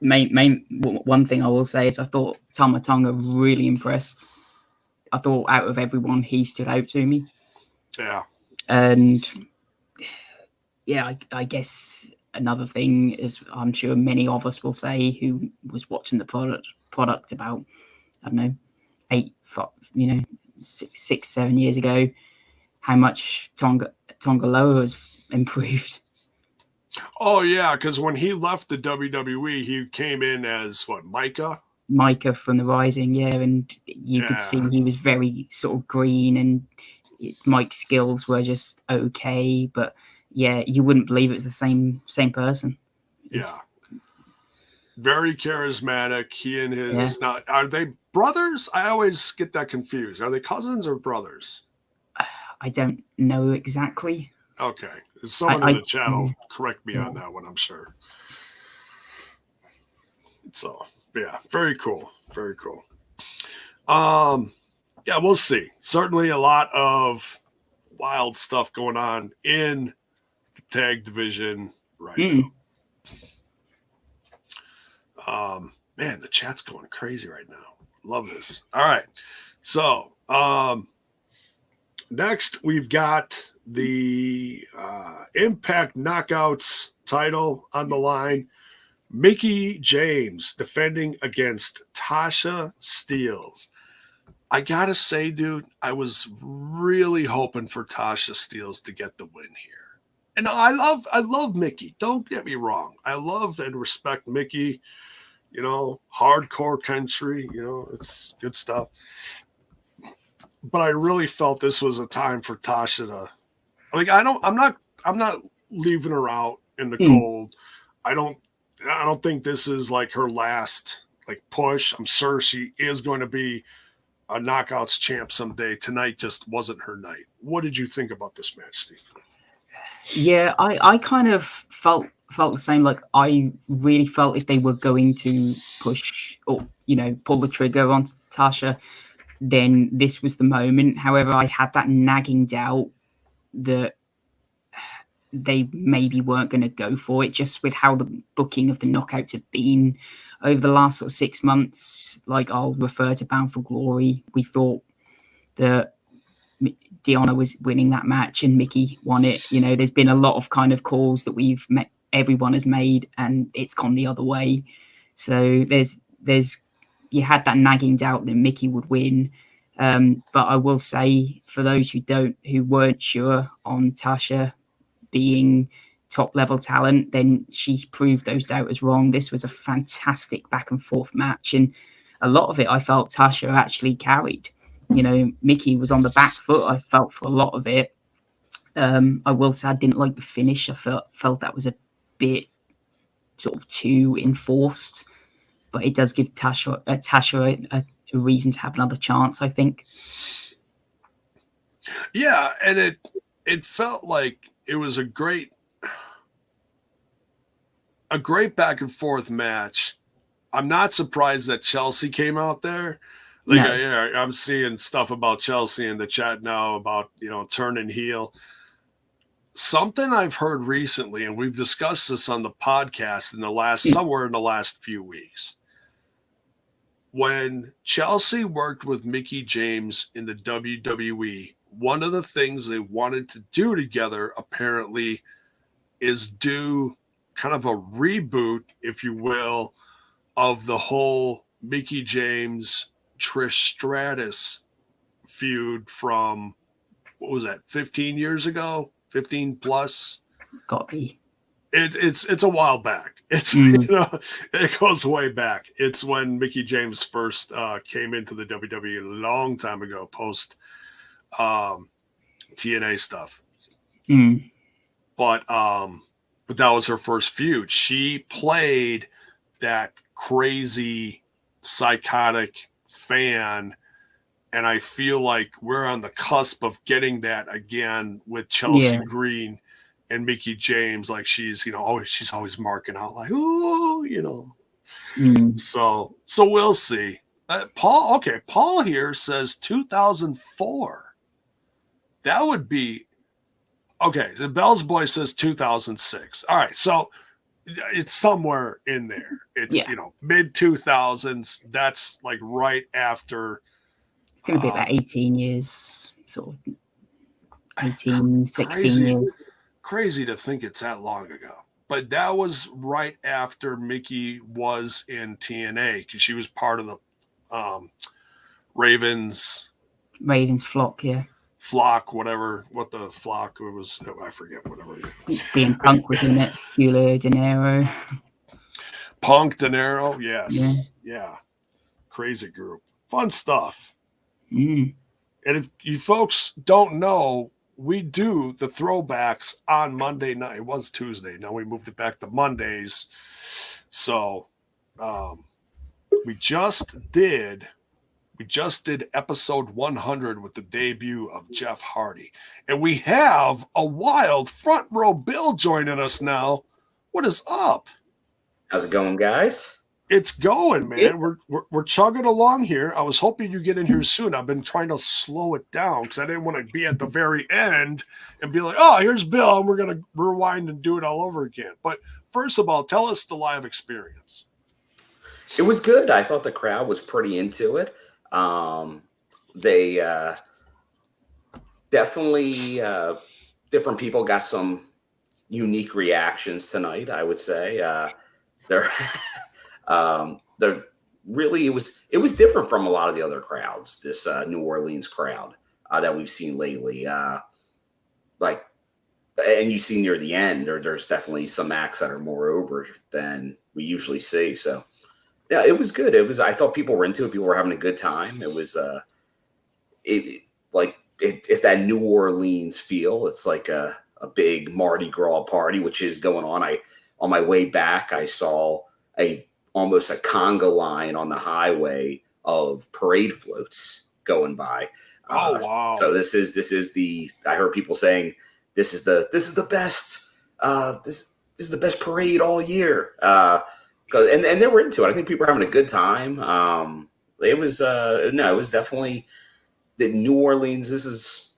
main one thing I will say is I thought Tama Tonga really impressed. I thought out of everyone, he stood out to me. Yeah. And yeah, I guess another thing is I'm sure many of us will say who was watching the product about, I don't know, 6, 7 years ago, how much Tama Tonga has improved. Oh yeah, because when he left the WWE, he came in as what, Micah? Micah from the Rising, yeah, and you could see he was very sort of green, and Mike's skills were just okay, but yeah, you wouldn't believe it was the same person. Yeah. Very charismatic. He and his are they brothers? I always get that confused. Are they cousins or brothers? I don't know exactly. Okay. Someone in the chat will correct me on that one, I'm sure. So yeah, very cool. Very cool. Yeah, we'll see. Certainly a lot of wild stuff going on in the tag division right now. Man, the chat's going crazy right now. Love this. All right. So, next we've got the Impact Knockouts title on the line. Mickie James defending against Tasha Steelz. I gotta say, dude, I was really hoping for Tasha Steelz to get the win here. And I love Mickie. Don't get me wrong. I love and respect Mickie. You know, hardcore country, you know, it's good stuff. But I really felt this was a time for Tasha to, like, I'm not leaving her out in the cold. I don't think this is like her last like push. I'm sure she is going to be a Knockouts champ someday. Tonight just wasn't her night. What did you think about this match, Steve? Yeah, I kind of felt the same. Like, I really felt if they were going to push or, you know, pull the trigger on Tasha, then this was the moment. However, I had that nagging doubt that they maybe weren't going to go for it, just with how the booking of the knockouts have been over the last sort of 6 months. Like, I'll refer to Bound for Glory. We thought that Deonna was winning that match and Mickie won it. You know, there's been a lot of kind of calls that everyone has made, and it's gone the other way. So you had that nagging doubt that Mickie would win. But I will say, for those who weren't sure on Tasha being top level talent, then she proved those doubters wrong. This was a fantastic back and forth match, and a lot of it I felt Tasha actually carried. You know, Mickie was on the back foot, I felt, for a lot of it. I will say I didn't like the finish. I felt that was a bit sort of too enforced, but it does give Tasha a reason to have another chance, I think. Yeah, and it felt like it was a great back and forth match. I'm not surprised that Chelsea came out there. Like, no. I'm seeing stuff about Chelsea in the chat now about, you know, turning heel. Something I've heard recently, and we've discussed this on the podcast somewhere in the last few weeks. When Chelsea worked with Mickie James in the WWE, one of the things they wanted to do together, apparently, is do kind of a reboot, if you will, of the whole Mickie James Trish Stratus feud from, what was that, 15 years ago? 15 plus? Got be. It's a while back. It's you know, it goes way back. It's when Mickie James first came into the WWE a long time ago, post TNA stuff. But that was her first feud. She played that crazy, psychotic fan, and I feel like we're on the cusp of getting that again with Chelsea Green and Mickie James. Like, she's, you know, she's always marking out like, ooh, you know. So we'll see. Paul here says 2004. That would be okay. The Bell's Boy says 2006. All right, so it's somewhere in there. It's you know, mid 2000s. That's like right after. It's going to be about 18 years, sort of 18, 16 years. Crazy to think it's that long ago. But that was right after Mickie was in TNA, because she was part of the Ravens flock, Flock, whatever, what the Flock it was, I forget, whatever. CM Punk was in it. Julio De Niro. Punk, De Niro, yes. Yeah. Crazy group. Fun stuff. Mm. And if you folks don't know, we do the throwbacks on Monday night. It was Tuesday. Now we moved it back to Mondays. So we just did episode 100 with the debut of Jeff Hardy. And we have a wild front row Bill joining us now. What is up? How's it going, guys? It's going, man. Yeah. We're chugging along here. I was hoping you get in here soon. I've been trying to slow it down because I didn't want to be at the very end and be like, oh, here's Bill, and we're going to rewind and do it all over again. But first of all, tell us the live experience. It was good. I thought the crowd was pretty into it. They definitely different people got some unique reactions tonight, I would say. They're really, it was different from a lot of the other crowds, this New Orleans crowd that we've seen lately. And you see near the end, there's definitely some acts that are more over than we usually see. So yeah, it was good. I thought people were into it. People were having a good time. It was it's that New Orleans feel. It's like a big Mardi Gras party, which is going on. On my way back, I saw almost a conga line on the highway of parade floats going by. Oh wow! So this is the. I heard people saying this is the best. This is the best parade all year. And they were into it. I think people were having a good time. It was definitely the New Orleans. This is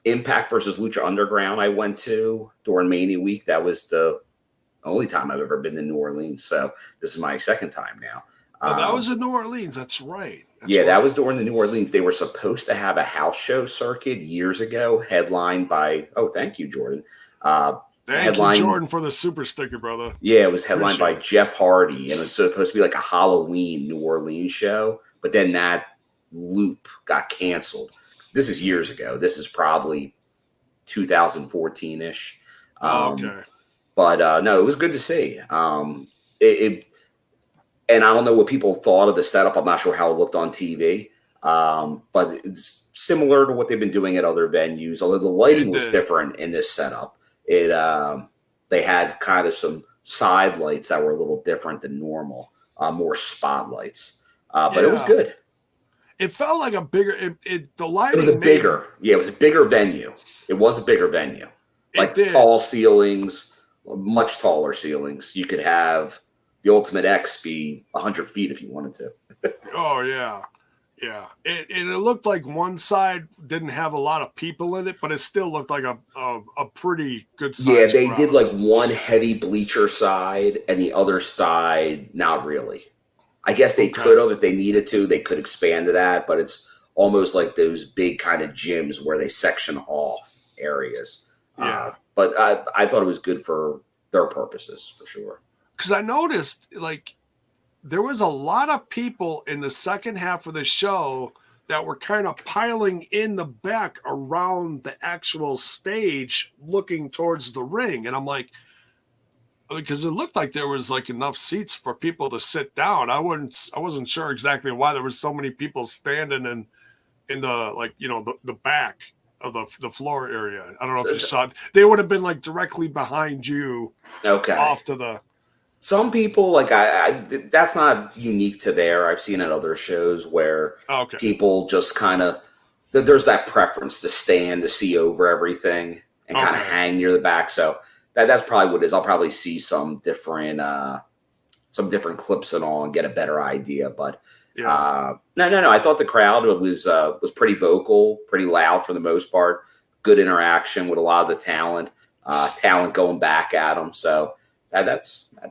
Impact versus Lucha Underground. I went to during Mania Week. That was the only time I've ever been to New Orleans. So this is my second time now. That was in New Orleans. That's right. That was during the New Orleans. They were supposed to have a house show circuit years ago, headlined by. Oh, thank you, Jordynne. Thank you, Jordan, for the super sticker, brother. Yeah, it was headlined by Jeff Hardy, and it was supposed to be like a Halloween New Orleans show. But then that loop got canceled. This is years ago. This is probably 2014-ish. Okay. But no, it was good to see. And I don't know what people thought of the setup. I'm not sure how it looked on TV. But it's similar to what they've been doing at other venues, although the lighting was different in this setup. They had kind of some side lights that were a little different than normal, more spotlights. But it was good. It felt like a bigger. The lighting. It was it was a bigger venue. It was a bigger venue, like tall ceilings, much taller ceilings. You could have the Ultimate X be 100 feet if you wanted to. Oh yeah. Yeah, and it looked like one side didn't have a lot of people in it, but it still looked like a pretty good size. Yeah, they crowd. did like one heavy bleacher side and the other side not really. I guess they could have if they needed to. They could expand to that, but it's almost like those big kind of gyms where they section off areas. Yeah, but I thought it was good for their purposes for sure. Because I noticed like. There was a lot of people in the second half of the show that were kind of piling in the back around the actual stage looking towards the ring. And I'm like, because it looked like there was like enough seats for people to sit down. I wasn't sure exactly why there was so many people standing in the, like, you know, the back of the floor area. I don't know if you saw it. They would have been like directly behind you. Okay. Off to the. Some people, like I that's not unique to there. I've seen at other shows where people just kind of, there's that preference to stand to see over everything and kind of hang near the back. So that's probably what it is. I'll probably see some different clips and all and get a better idea. But no. I thought the crowd was pretty vocal, pretty loud for the most part. Good interaction with a lot of the talent going back at them. So that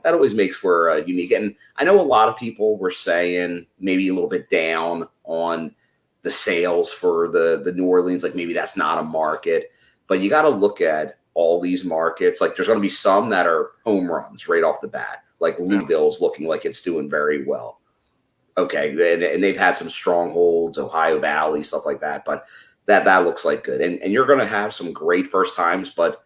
always makes for unique. And I know a lot of people were saying maybe a little bit down on the sales for the New Orleans, like maybe that's not a market. But you got to look at all these markets. Like there's going to be some that are home runs right off the bat. Like Louisville's looking like it's doing very well. Okay, and they've had some strongholds, Ohio Valley, stuff like that. But that looks like good. And you're going to have some great first times, but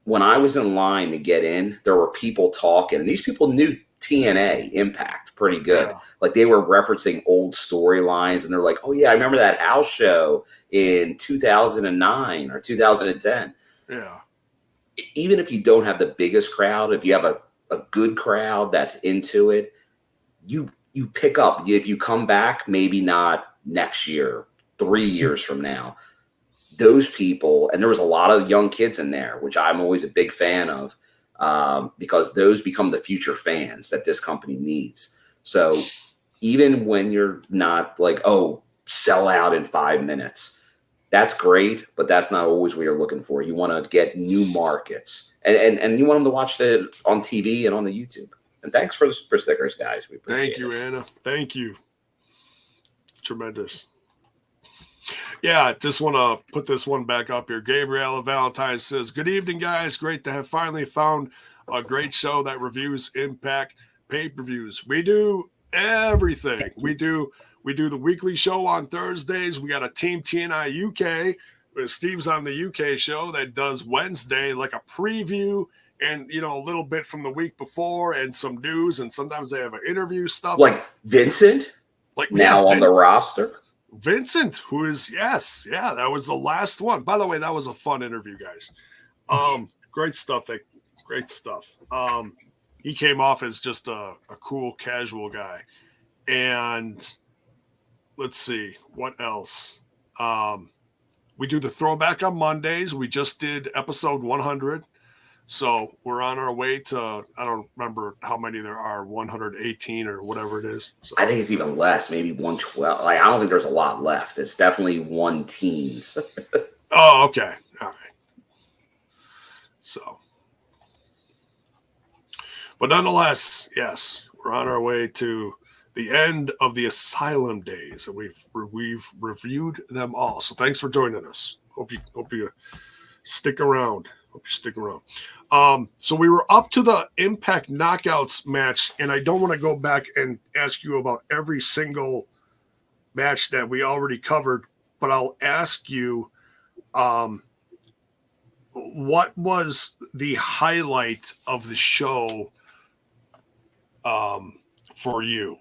when I was in line to get in, there were people talking, and these people knew TNA Impact pretty good. Yeah. Like they were referencing old storylines, and they're like, "Oh yeah, I remember that house show in 2009 or 2010." Yeah. Even if you don't have the biggest crowd, if you have a good crowd that's into it, you pick up. If you come back, maybe not next year, 3 years from now, those people, and there was a lot of young kids in there, which I'm always a big fan of, because those become the future fans that this company needs. So even when you're not like, oh, sell out in 5 minutes, that's great, but that's not always what you're looking for. You want to get new markets, and you want them to watch it on TV and on the YouTube. And thanks for the super stickers, guys. We Thank you, Anna. Thank you. Tremendous. Yeah, just want to put this one back up here. Gabriella Valentine says, good evening, guys. Great to have finally found a great show that reviews Impact pay-per-views. We do everything. We do the weekly show on Thursdays. We got a Team TNI UK. Steve's on the UK show that does Wednesday, like a preview and, a little bit from the week before and some news. And sometimes they have an interview stuff. Like Vincent? Like now on the roster? Vincent, who is, that was the last one. By the way, that was a fun interview, guys. Great stuff. Great stuff. He came off as just a cool, casual guy. And let's see, what else? We do the throwback on Mondays. We just did episode 100. So we're on our way to, I don't remember how many there are, 118 or whatever it is. So. I think it's even less, maybe 112. Like, I don't think there's a lot left. It's definitely 110s. Oh, okay. All right. So, but nonetheless, yes, we're on our way to the end of the Asylum days, and we've reviewed them all. So thanks for joining us. Hope you stick around. So we were up to the Impact Knockouts match, and I don't want to go back and ask you about every single match that we already covered, but I'll ask you, what was the highlight of the show for you?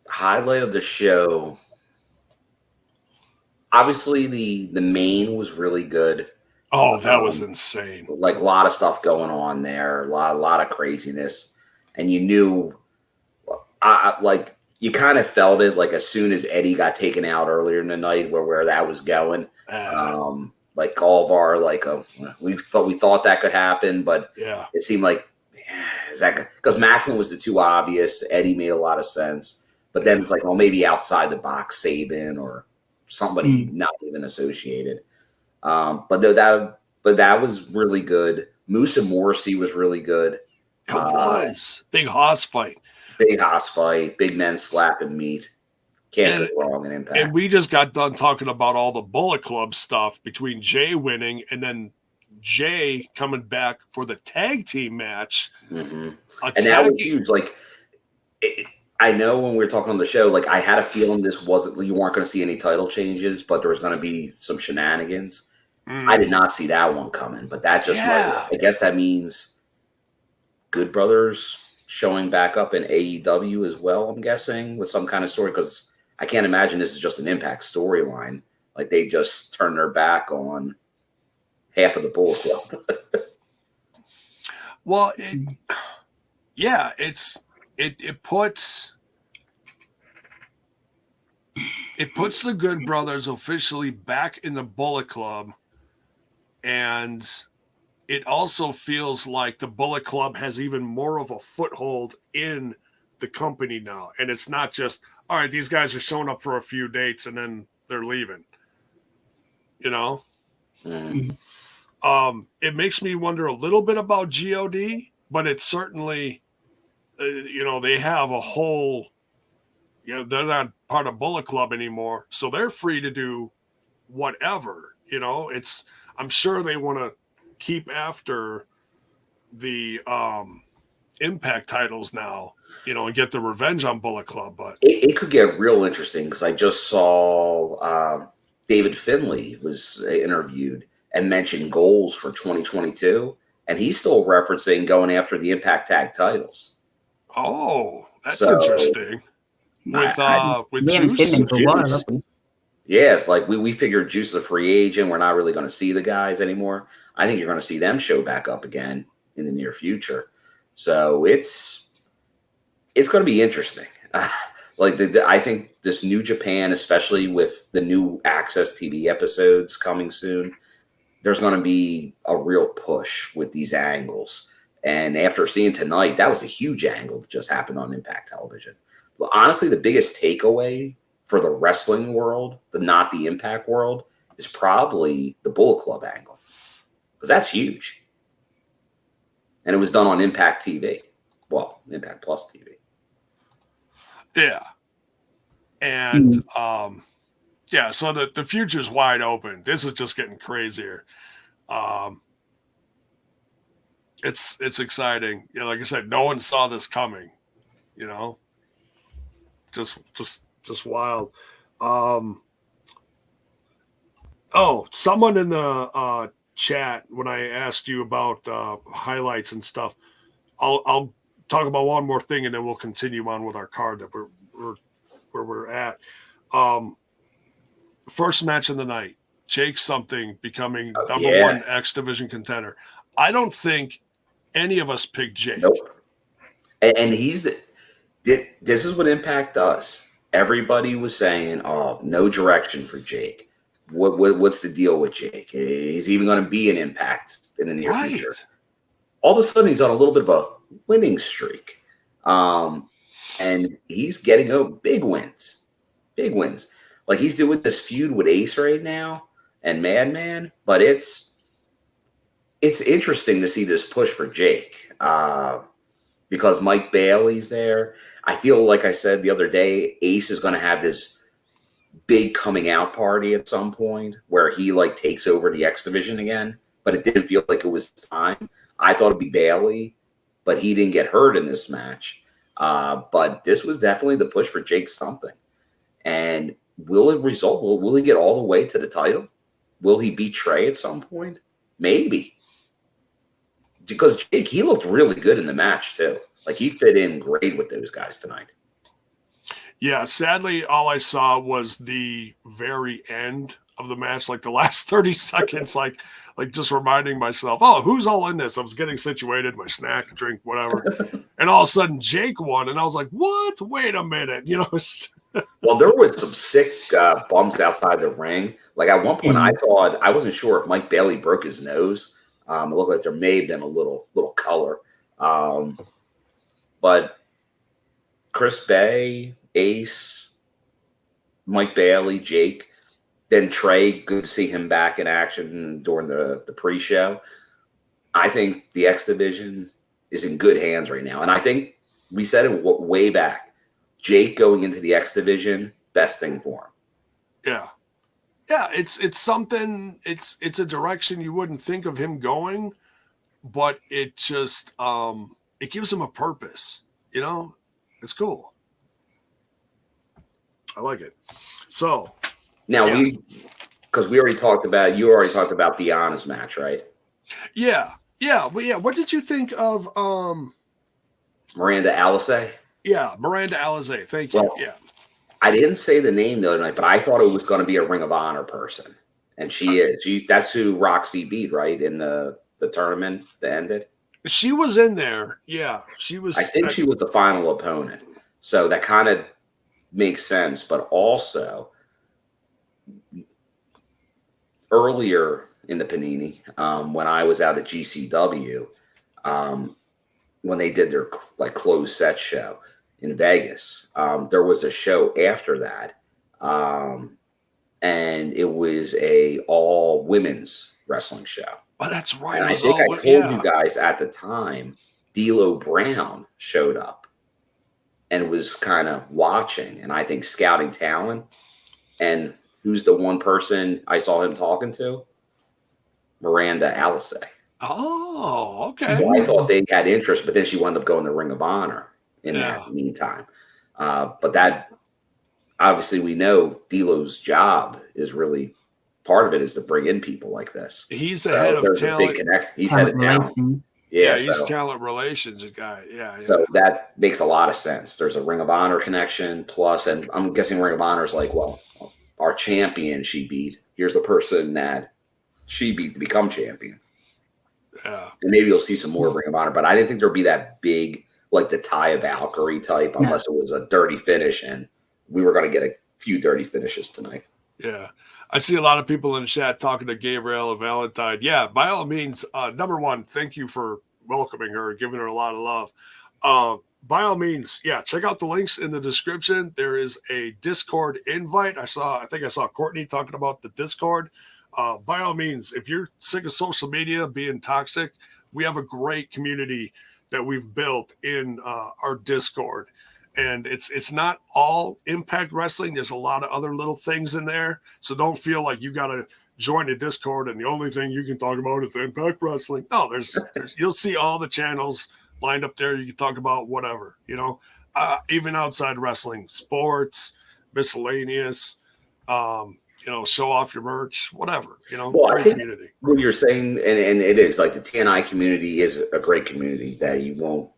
Highlight of the show. Obviously, the main was really good. Oh, that was insane. Like a lot of stuff going on there, a lot of craziness. And you knew, you kind of felt it like as soon as Eddie got taken out earlier in the night where that was going. Like all of our, we thought that could happen, but it seemed like, is that because Macklin was the too obvious. Eddie made a lot of sense. But then it's like, well, maybe outside the box, Sabin or somebody not even associated. But that was really good. Moose and Morrissey was really good. It was. Big Hoss fight. Big men slapping meat. Can't go wrong in Impact. And we just got done talking about all the Bullet Club stuff between Jay winning and then Jay coming back for the tag team match. Mm-hmm. And that was huge. I know when we were talking on the show, I had a feeling you weren't going to see any title changes, but there was going to be some shenanigans. I did not see that one coming, but that just I guess that means Good Brothers showing back up in AEW as well, I'm guessing, with some kind of story, because I can't imagine this is just an Impact storyline. Like they just turned their back on half of the Bullet Club. Well, it puts the Good Brothers officially back in the Bullet Club, and it also feels like the Bullet Club has even more of a foothold in the company now. And it's not just, all right, these guys are showing up for a few dates and then they're leaving. It makes me wonder a little bit about G.O.D, but it's certainly, they have a whole, they're not part of Bullet Club anymore, so they're free to do whatever. I'm sure they want to keep after the Impact titles now, and get the revenge on Bullet Club. But it could get real interesting because I just saw David Finlay was interviewed and mentioned goals for 2022, and he's still referencing going after the Impact Tag titles. Oh, that's interesting. With we haven't seen them for a while, have we? Yeah, it's like we figured Juice is a free agent. We're not really going to see the guys anymore. I think you're going to see them show back up again in the near future. So it's going to be interesting. I think this New Japan, especially with the new Access TV episodes coming soon, there's going to be a real push with these angles. And after seeing tonight, that was a huge angle that just happened on Impact Television. But honestly, the biggest takeaway for the wrestling world, but not the Impact world, is probably the Bullet Club angle. Because that's huge. And it was done on Impact TV. Well, Impact Plus TV. Yeah. And, so the future's wide open. This is just getting crazier. It's exciting. Like I said, no one saw this coming, just wild. Someone in the chat, when I asked you about highlights and stuff, I'll talk about one more thing and then we'll continue on with our card that where we're at. First match of the night, Jake Something becoming number one X Division contender. I don't think any of us picked Jake. Nope. And this is what Impact does. Everybody was saying, "Oh, no direction for Jake. What's the deal with Jake? He's even going to be an Impact in the near future." All of a sudden, he's on a little bit of a winning streak, and he's getting big wins. Like he's doing this feud with Ace right now and Madman, but it's interesting to see this push for Jake because Mike Bailey's there. I feel like I said the other day, Ace is going to have this big coming out party at some point where he takes over the X Division again, but it didn't feel like it was time. I thought it'd be Bailey, but he didn't get hurt in this match. But this was definitely the push for Jake Something. And will it result? Will he get all the way to the title? Will he beat Trey at some point? Maybe. Because Jake, he looked really good in the match too. He fit in great with those guys tonight. Yeah, sadly, all I saw was the very end of the match, the last 30 seconds, like just reminding myself, oh, who's all in this? I was getting situated, my snack, drink, whatever. And all of a sudden, Jake won. And I was like, what? Wait a minute. Well, there was some sick bumps outside the ring. At one point, I wasn't sure if Mike Bailey broke his nose. It looked like there may have been a little color. But Chris Bay, Ace, Mike Bailey, Jake, then Trey, good to see him back in action during the pre-show. I think the X Division is in good hands right now. And I think we said it way back. Jake going into the X Division, best thing for him. Yeah. Yeah, it's something, it's a direction you wouldn't think of him going, but it just it gives him a purpose, It's cool. I like it. So now because you already talked about Deonna's match, right? Yeah. What did you think of Miranda Alize? Yeah, Miranda Alize. Thank you. Well, yeah. I didn't say the name the other night, but I thought it was going to be a Ring of Honor person. And she is. That's who Roxy beat, right, in the tournament that ended? She was in there. Yeah, she was. I think she was the final opponent. So that kind of makes sense. But also, earlier in the Panini, when I was out at GCW, when they did their closed set show in Vegas, there was a show after that, and it was a all women's wrestling show. Oh, that's right. And I think I told you guys at the time, D'Lo Brown showed up and was kind of watching, and I think scouting talent. And who's the one person I saw him talking to? Miranda Alize. Oh, okay. So I thought they had interest, but then she wound up going to Ring of Honor in that meantime. But that, obviously, we know D'Lo's job is really, part of it is to bring in people like this. He's the head of there's talent. a big connection. He's head of talent. Yeah, he's talent relations guy. Yeah. So that makes a lot of sense. There's a Ring of Honor connection plus, and I'm guessing Ring of Honor is like, well, our champion she beat. Here's the person that she beat to become champion. Yeah. And maybe you'll see some more Ring of Honor, but I didn't think there'd be that big, like the Taya Valkyrie type, unless it was a dirty finish, and we were going to get a few dirty finishes tonight. Yeah. I see a lot of people in the chat talking to Gabrielle Valentine. Yeah, by all means, number one, thank you for welcoming her, giving her a lot of love. By all means, yeah, check out the links in the description. There is a Discord invite. I think I saw Courtney talking about the Discord. By all means, if you're sick of social media being toxic, we have a great community that we've built in our Discord. And it's not all Impact Wrestling. There's a lot of other little things in there. So don't feel like you got to join the Discord and the only thing you can talk about is Impact Wrestling. No, there's you'll see all the channels lined up there. You can talk about whatever, even outside wrestling, sports, miscellaneous, show off your merch, whatever, Well, I think community. What you're saying, and it is, like, the TNI community is a great community that you won't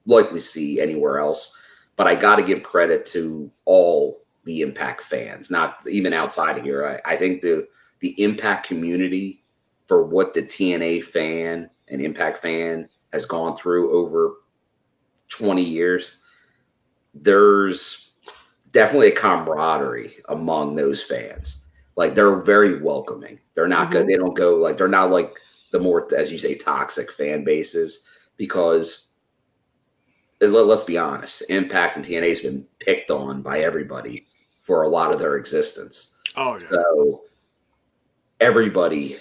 likely see anywhere else. But I got to give credit to all the Impact fans, not even outside of here. I think the Impact community, for what the TNA fan and Impact fan has gone through over 20 years, there's definitely a camaraderie among those fans. Like, they're very welcoming. They're not good. They don't go like, they're not like the more, as you say, toxic fan bases, because let's be honest, Impact and TNA has been picked on by everybody for a lot of their existence. Oh, yeah. So everybody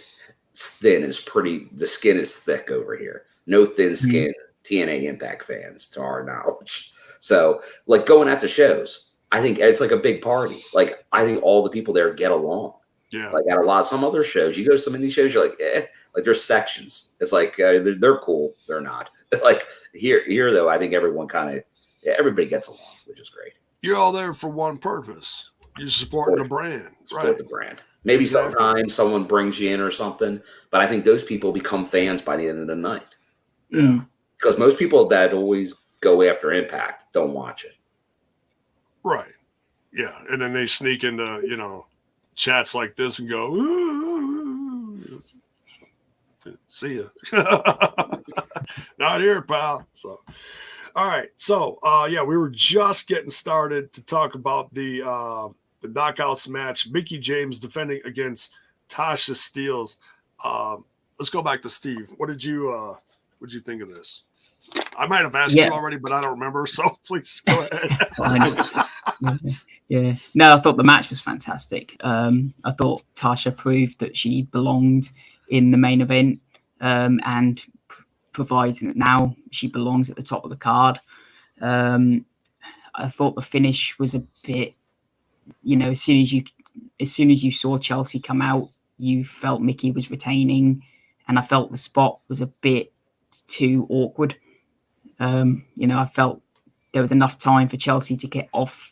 the skin is thick over here. No thin skin TNA Impact fans, to our knowledge. So, like, going at the shows, I think it's like a big party. Like, I think all the people there get along. Yeah. Like, at some other shows, you go to some of these shows, you're like, like, there's sections. It's like, they're cool. They're not. Like, here though, I think everybody gets along, which is great. You're all there for one purpose. You're supporting the brand. Support the brand. Maybe sometimes someone brings you in or something, but I think those people become fans by the end of the night. Yeah. Because most people that always go after Impact don't watch it. Right. Yeah. And then they sneak into, chats like this and go, ooh, see ya. Not here, pal. So, all right. So, we were just getting started to talk about the knockouts match. Mickie James defending against Tasha Steelz. Let's go back to Steve. What did you think of this? I might have asked you already, but I don't remember. So please go ahead. Yeah. No, I thought the match was fantastic. I thought Tasha proved that she belonged in the main event, and provides that now she belongs at the top of the card. I thought the finish was a bit, as soon as you saw Chelsea come out, you felt Mickie was retaining, and I felt the spot was a bit too awkward. I felt there was enough time for Chelsea to get off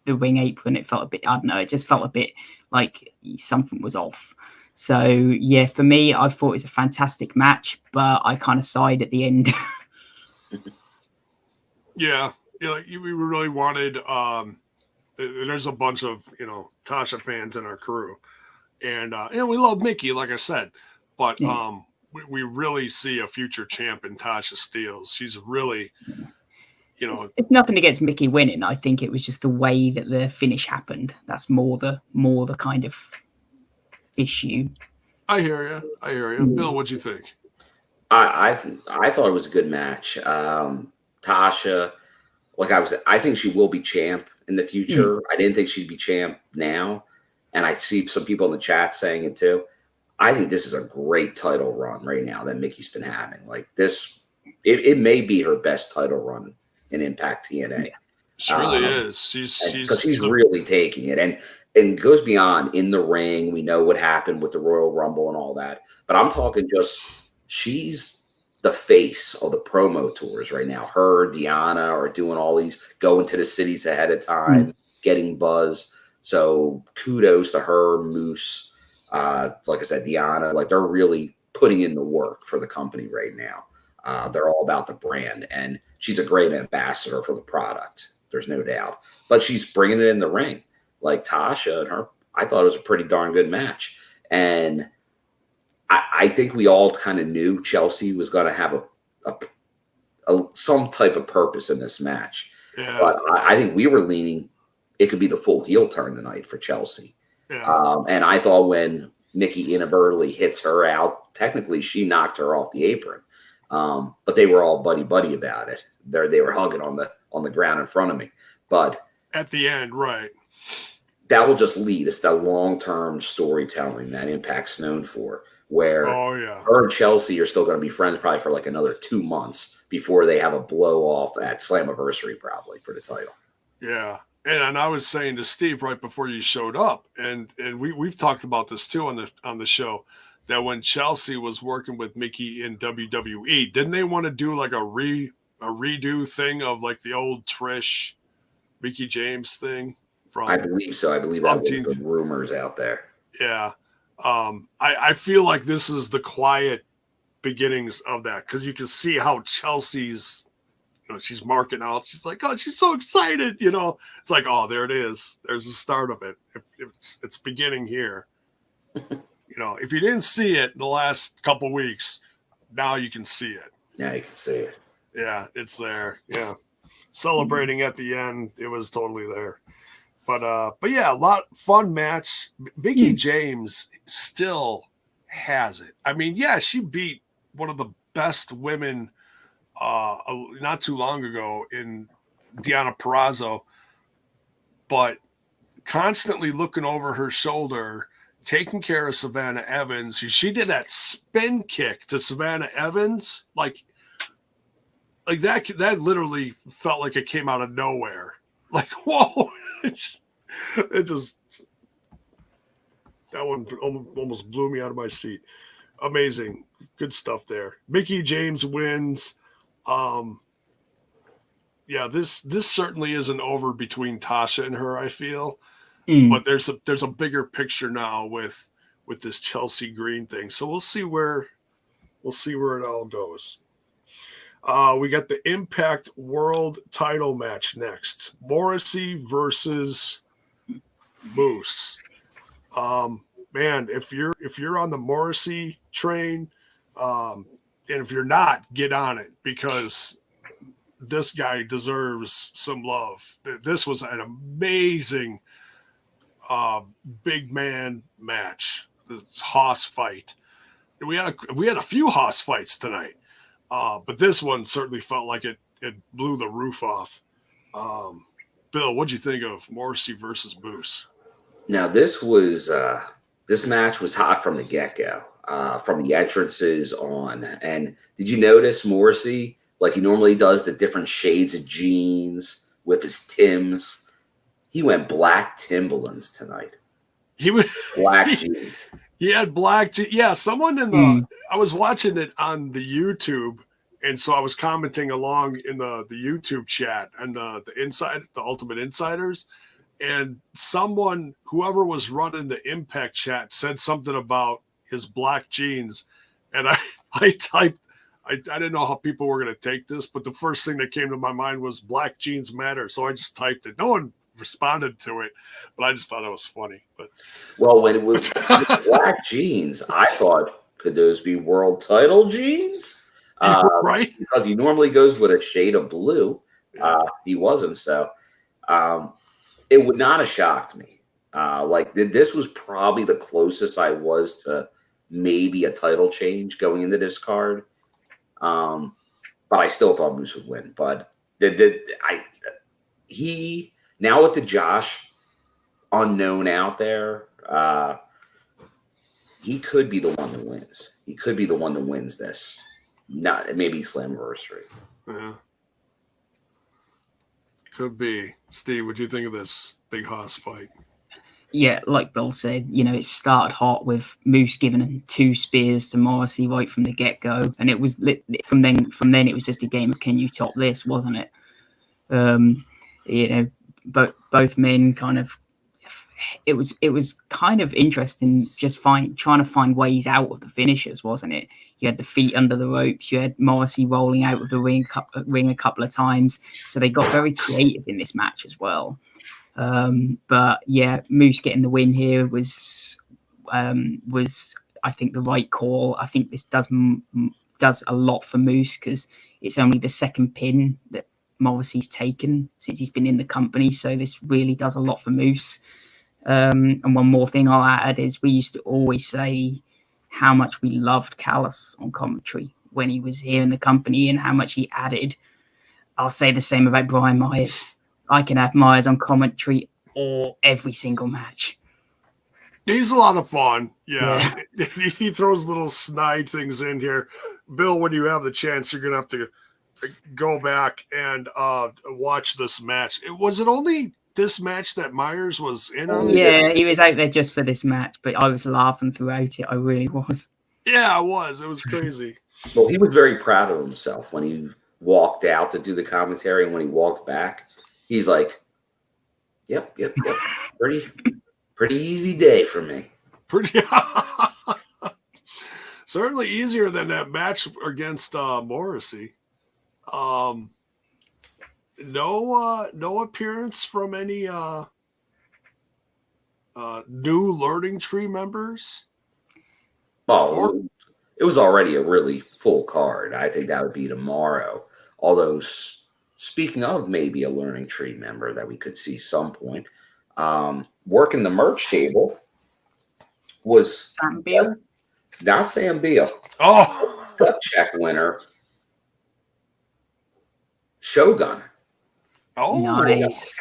the ring apron. It felt a bit, I don't know, it just felt a bit like something was off. So, yeah, for me, I thought it was a fantastic match, but I kind of sighed at the end. Yeah, we really wanted, there's a bunch of, Tasha fans in our crew. And, we love Mickie, like I said, but we really see a future champ in Tasha Steelz. She's really, It's nothing against Mickie winning. I think it was just the way that the finish happened. That's more the kind of issue. I hear you. Bill, what'd you think? I thought it was a good match. Tasha, I think she will be champ in the future. I didn't think she'd be champ now. And I see some people in the chat saying it too. I think this is a great title run right now that Mickie's been having. Like this, it may be her best title run in Impact TNA. She really is. She's really taking it, and goes beyond in the ring. We know what happened with the Royal Rumble and all that, but I'm talking just she's the face of the promo tours right now. Her, Deonna are doing all these, going to the cities ahead of time, getting buzz. So kudos to her, Moose. Like I said, Deonna, like they're really putting in the work for the company right now. They're all about the brand, and she's a great ambassador for the product. There's no doubt. But she's bringing it in the ring. Like Tasha and her, I thought it was a pretty darn good match. And I think we all kind of knew Chelsea was going to have some type of purpose in this match. Yeah. But I think we were leaning it could be the full heel turn tonight for Chelsea. Yeah. And I thought when Nikki inadvertently hits her out, technically she knocked her off the apron. But they were all buddy about it. They were hugging on the ground in front of me. But at the end, right. That will just lead. It's that long-term storytelling that Impact's known for, where her and Chelsea are still going to be friends probably for like another 2 months before they have a blow-off at Slammiversary probably for the title. Yeah. And I was saying to Steve right before you showed up, and we've talked about this too on the show, that when Chelsea was working with Mickey in WWE, didn't they want to do like a redo thing of like the old Trish, Mickey James thing? I believe so. I believe that was the rumors out there. Yeah. I feel like this is the quiet beginnings of that, because you can see how Chelsea's, she's marking out. She's like, oh, she's so excited. It's like, oh, there it is. There's the start of it. It's beginning here. If you didn't see it in the last couple of weeks, now you can see it. Now you can see it. Yeah, it's there. Yeah. Celebrating at the end. It was totally there. But yeah, a lot fun match. Mickey James still has it. I mean, yeah, she beat one of the best women not too long ago in Deonna Purrazzo, but constantly looking over her shoulder, taking care of Savannah Evans. She did that spin kick to Savannah Evans, like that literally felt like it came out of nowhere. Like, whoa. It just that one almost blew me out of my seat. Amazing. Good stuff there. Mickey James wins. Yeah, this certainly isn't over between Tasha and her, I feel. But there's a bigger picture now with this Chelsea Green thing. So we'll see where it all goes. We got the Impact World Title match next. Morrissey versus Moose. Man, if you're on the Morrissey train, and if you're not, get on it, because this guy deserves some love. This was an amazing big man match. This Haas fight. We had a few Haas fights tonight. But this one certainly felt like it blew the roof off. Bill, what'd you think of Morrissey versus Moose? Now, this match was hot from the get-go, from the entrances on. And did you notice Morrissey, like he normally does, the different shades of jeans with his Timbs? He went black Timberlands tonight. He was black jeans. He had black jeans. Yeah, someone in the I was watching it on the YouTube, and so I was commenting along in the YouTube chat and the Ultimate Insiders. And whoever was running the Impact chat said something about his black jeans. And I typed, I didn't know how people were going to take this, but the first thing that came to my mind was black jeans matter. So I just typed it. No one responded to it, but I just thought it was funny. But when it was black jeans, I thought, could those be world title jeans? Right. Because he normally goes with a shade of blue. He wasn't. So, it would not have shocked me. This was probably the closest I was to maybe a title change going into this card. But I still thought Moose would win. But now with the Josh unknown out there, he could be the one that wins. He could be the one that wins this. Not maybe Slammiversary. Yeah. Could be. Steve, what do you think of this big Haas fight? yeah, like Bill said, it started hot with Moose giving 2 spears to Morrissey right from the get go, and it was from then it was just a game of can you top this, wasn't it? But both men kind of. It was kind of interesting, just trying to find ways out of the finishes, wasn't it? You had the feet under the ropes, you had Morrissey rolling out of the ring a couple of times, so they got very creative in this match as well. But yeah, Moose getting the win here was I think the right call. I think this does a lot for Moose because it's only the second pin that Morrissey's taken since he's been in the company, so this really does a lot for Moose. And one more thing I'll add is we used to always say how much we loved Callis on commentary when he was here in the company and how much he added. I'll say the same about Brian Myers. I can have Myers on commentary or every single match. He's a lot of fun. Yeah. He throws little snide things in here. Bill, when you have the chance, you're going to have to go back and watch this match. Was it only this match that Myers was in on? Yeah, he was out there just for this match, but I was laughing throughout it. I really was. Yeah, I was. It was crazy. Well, he was very proud of himself when he walked out to do the commentary, and when he walked back, he's like, Yep. Pretty easy day for me. Certainly easier than that match against Morrissey. No appearance from any new Learning Tree members. Oh, it was already a really full card. I think that would be tomorrow. Although, speaking of maybe a Learning Tree member that we could see some point, working the merch table was Sam Beal. Not Sam Beal. Oh, gut check winner, Shogun. Oh, nice.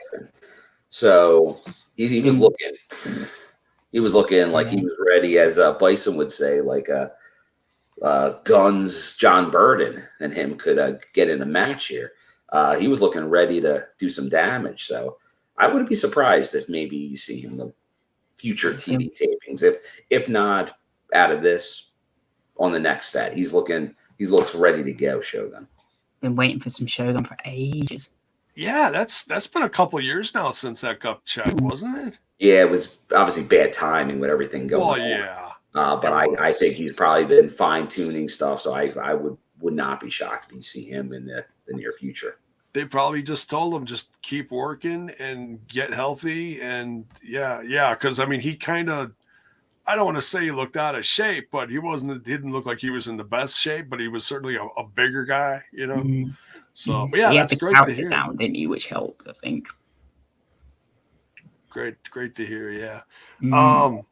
So he was looking. He was looking like he was ready, as Bison would say, like Guns John Burden and him could get in a match here. He was looking ready to do some damage. So I wouldn't be surprised if maybe you see him in the future TV tapings. If not out of this, on the next set, he looks ready to go. Shogun. Been waiting for some Shogun for ages. Yeah, that's been a couple years now since that gut check, wasn't it? Yeah, it was obviously bad timing with everything going on. Well, yeah. But I think he's probably been fine-tuning stuff, so I would not be shocked if you see him in the near future. They probably just told him just keep working and get healthy, and yeah, because I mean he kind of, I don't want to say he looked out of shape, but didn't look like he was in the best shape, but he was certainly a bigger guy, Mm-hmm. So but yeah, that's great to hear. Down, didn't he, which helped, I think. Great to hear. Yeah. Mm.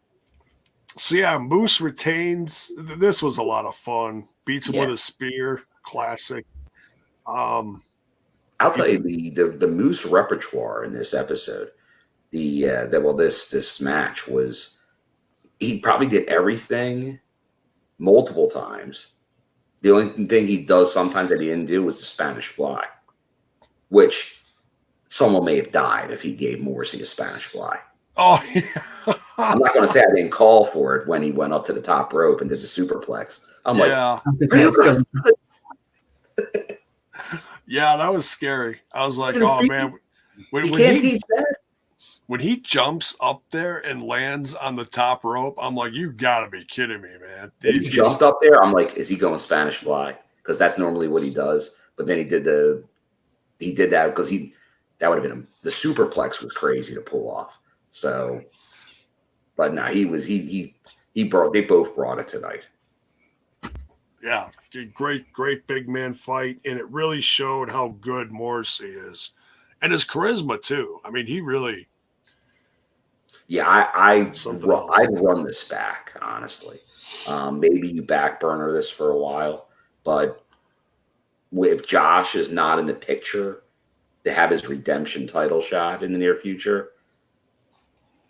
So yeah, Moose retains. This was a lot of fun. Beats him with a spear. Classic. I'll tell you the Moose repertoire in this episode. This match was, he probably did everything multiple times. The only thing he does sometimes that he didn't do was the Spanish Fly, which someone may have died if he gave Morrissey a Spanish Fly. Oh, yeah. I'm not going to say I didn't call for it when he went up to the top rope and did the superplex. I'm like, yeah, that was scary. I was like, oh man, when he jumps up there and lands on the top rope, I'm like, you gotta be kidding me, man. He jumped up there. I'm like, is he going Spanish Fly? Because that's normally what he does. But then he did that because that would have been the superplex was crazy to pull off. So, but no, they both brought it tonight. Yeah, great big man fight, and it really showed how good Morrissey is, and his charisma too. I mean, he really. Yeah, I'd run this back, honestly. Maybe you back burner this for a while, but if Josh is not in the picture to have his redemption title shot in the near future,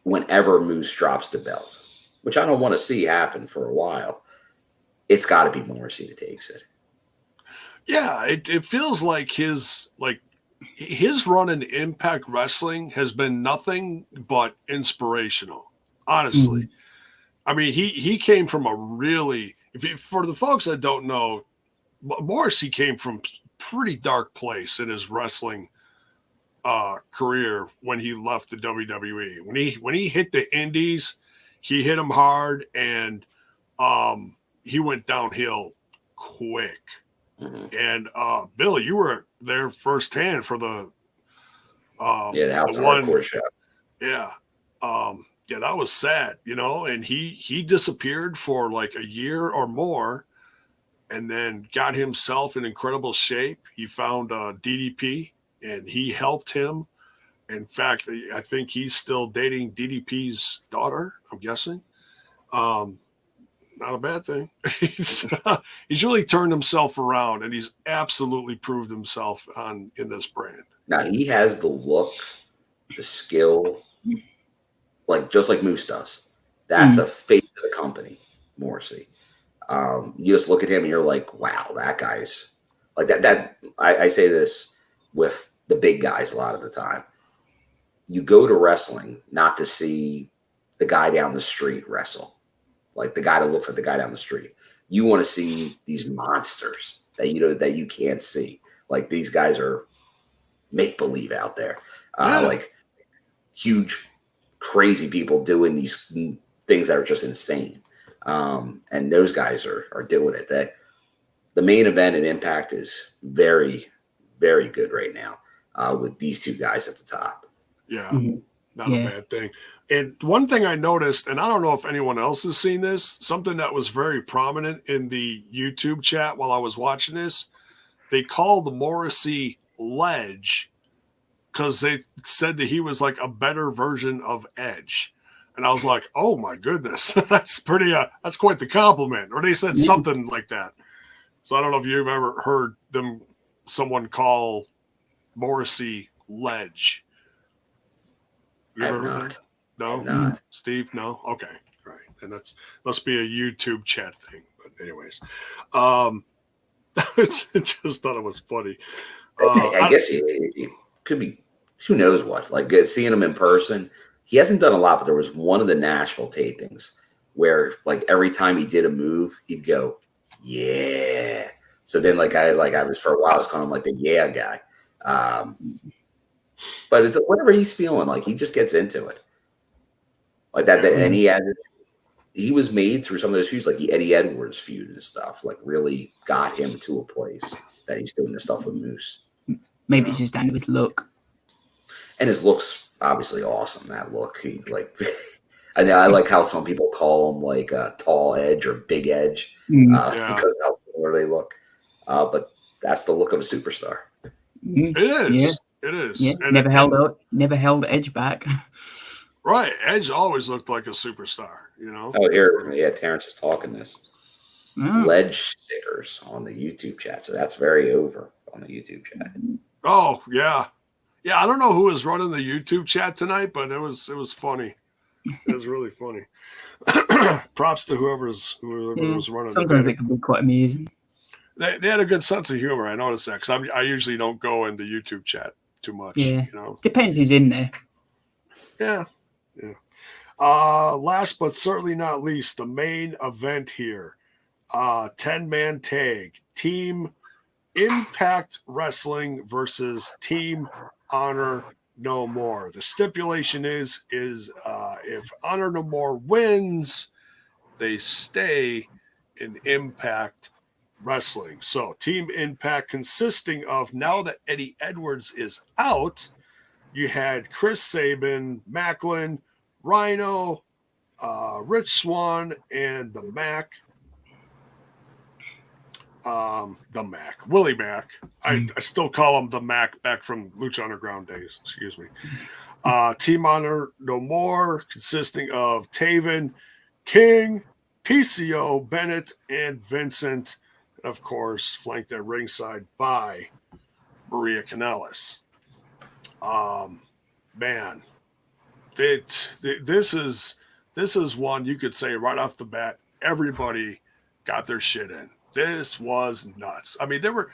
whenever Moose drops the belt, which I don't want to see happen for a while, it's got to be Morrissey that takes it. Yeah, it feels like his his run in Impact Wrestling has been nothing but inspirational, honestly. Mm. I mean, he came from a really, for the folks that don't know, Morrissey came from pretty dark place in his wrestling career when he left the WWE. When he hit the Indies, he hit them hard, and he went downhill quick. Mm-hmm. And Bill, you were there firsthand for the the House the of one, Hardcore show. Yeah. Yeah, that was sad, and he disappeared for like a year or more, and then got himself in incredible shape. He found DDP, and he helped him. In fact, I think he's still dating DDP's daughter, I'm guessing. Not a bad thing. He's really turned himself around, and he's absolutely proved himself in this brand. Now he has the look, the skill, just like Moose does. That's a face of the company, Morrissey. You just look at him and you're like, wow, that guy's like that. I say this with the big guys a lot of the time. You go to wrestling not to see the guy down the street wrestle, like the guy that looks like the guy down the street. You want to see these monsters that you can't see. Like these guys are make believe out there, like huge, crazy people doing these things that are just insane. And those guys are doing it. The main event in Impact is very, very good right now with these two guys at the top. Yeah, not a bad thing. And one thing I noticed, and I don't know if anyone else has seen this, something that was very prominent in the YouTube chat while I was watching this, they called Morrissey Ledge because they said that he was like a better version of Edge. And I was like, oh my goodness, that's that's quite the compliment. Or they said something like that. So I don't know if you've ever heard someone call Morrissey Ledge. You ever heard that? No? Steve? No? Okay. Right. And that's must be a YouTube chat thing. But anyways, I just thought it was funny. I guess it could be, who knows what, like seeing him in person. He hasn't done a lot, but there was one of the Nashville tapings where like every time he did a move, he'd go, yeah. So then I was for a while, I was calling him like the yeah guy. But it's whatever he's feeling, like he just gets into it. Like that, and he was made through some of those feuds, like the Eddie Edwards feud and stuff, like really got him to a place that he's doing this stuff with Moose. Maybe it's just down to his look. And his look's obviously awesome, that look. He I know I like how some people call him like a tall Edge or big Edge because of how similar they look. But that's the look of a superstar. It is. Yeah. It is. Yeah. And never held Edge back. Right. Edge always looked like a superstar, Oh, here, Terrence is talking this. Ledge stickers on the YouTube chat. So that's very over on the YouTube chat. Oh, yeah. Yeah, I don't know who was running the YouTube chat tonight, but it was funny. It was really funny. Props to whoever was running. Sometimes it can be quite amusing. They had a good sense of humor. I noticed that because I usually don't go in the YouTube chat too much. Yeah, depends who's in there. Yeah. Last but certainly not least, the main event here, 10-man tag, Team Impact Wrestling versus Team Honor No More. The stipulation is if Honor No More wins, they stay in Impact Wrestling. So Team Impact consisting of, now that Eddie Edwards is out, you had Chris Sabin, Macklin, Rhino, Rich Swann, and the Mac. Willie Mac. I still call him the Mac back from Lucha Underground days. Excuse me. Team Honor No More, consisting of Taven, King, PCO, Bennett, and Vincent. And of course, flanked at ringside by Maria Kanellis. Man, this is one you could say right off the bat, everybody got their shit in. This was nuts. I mean, there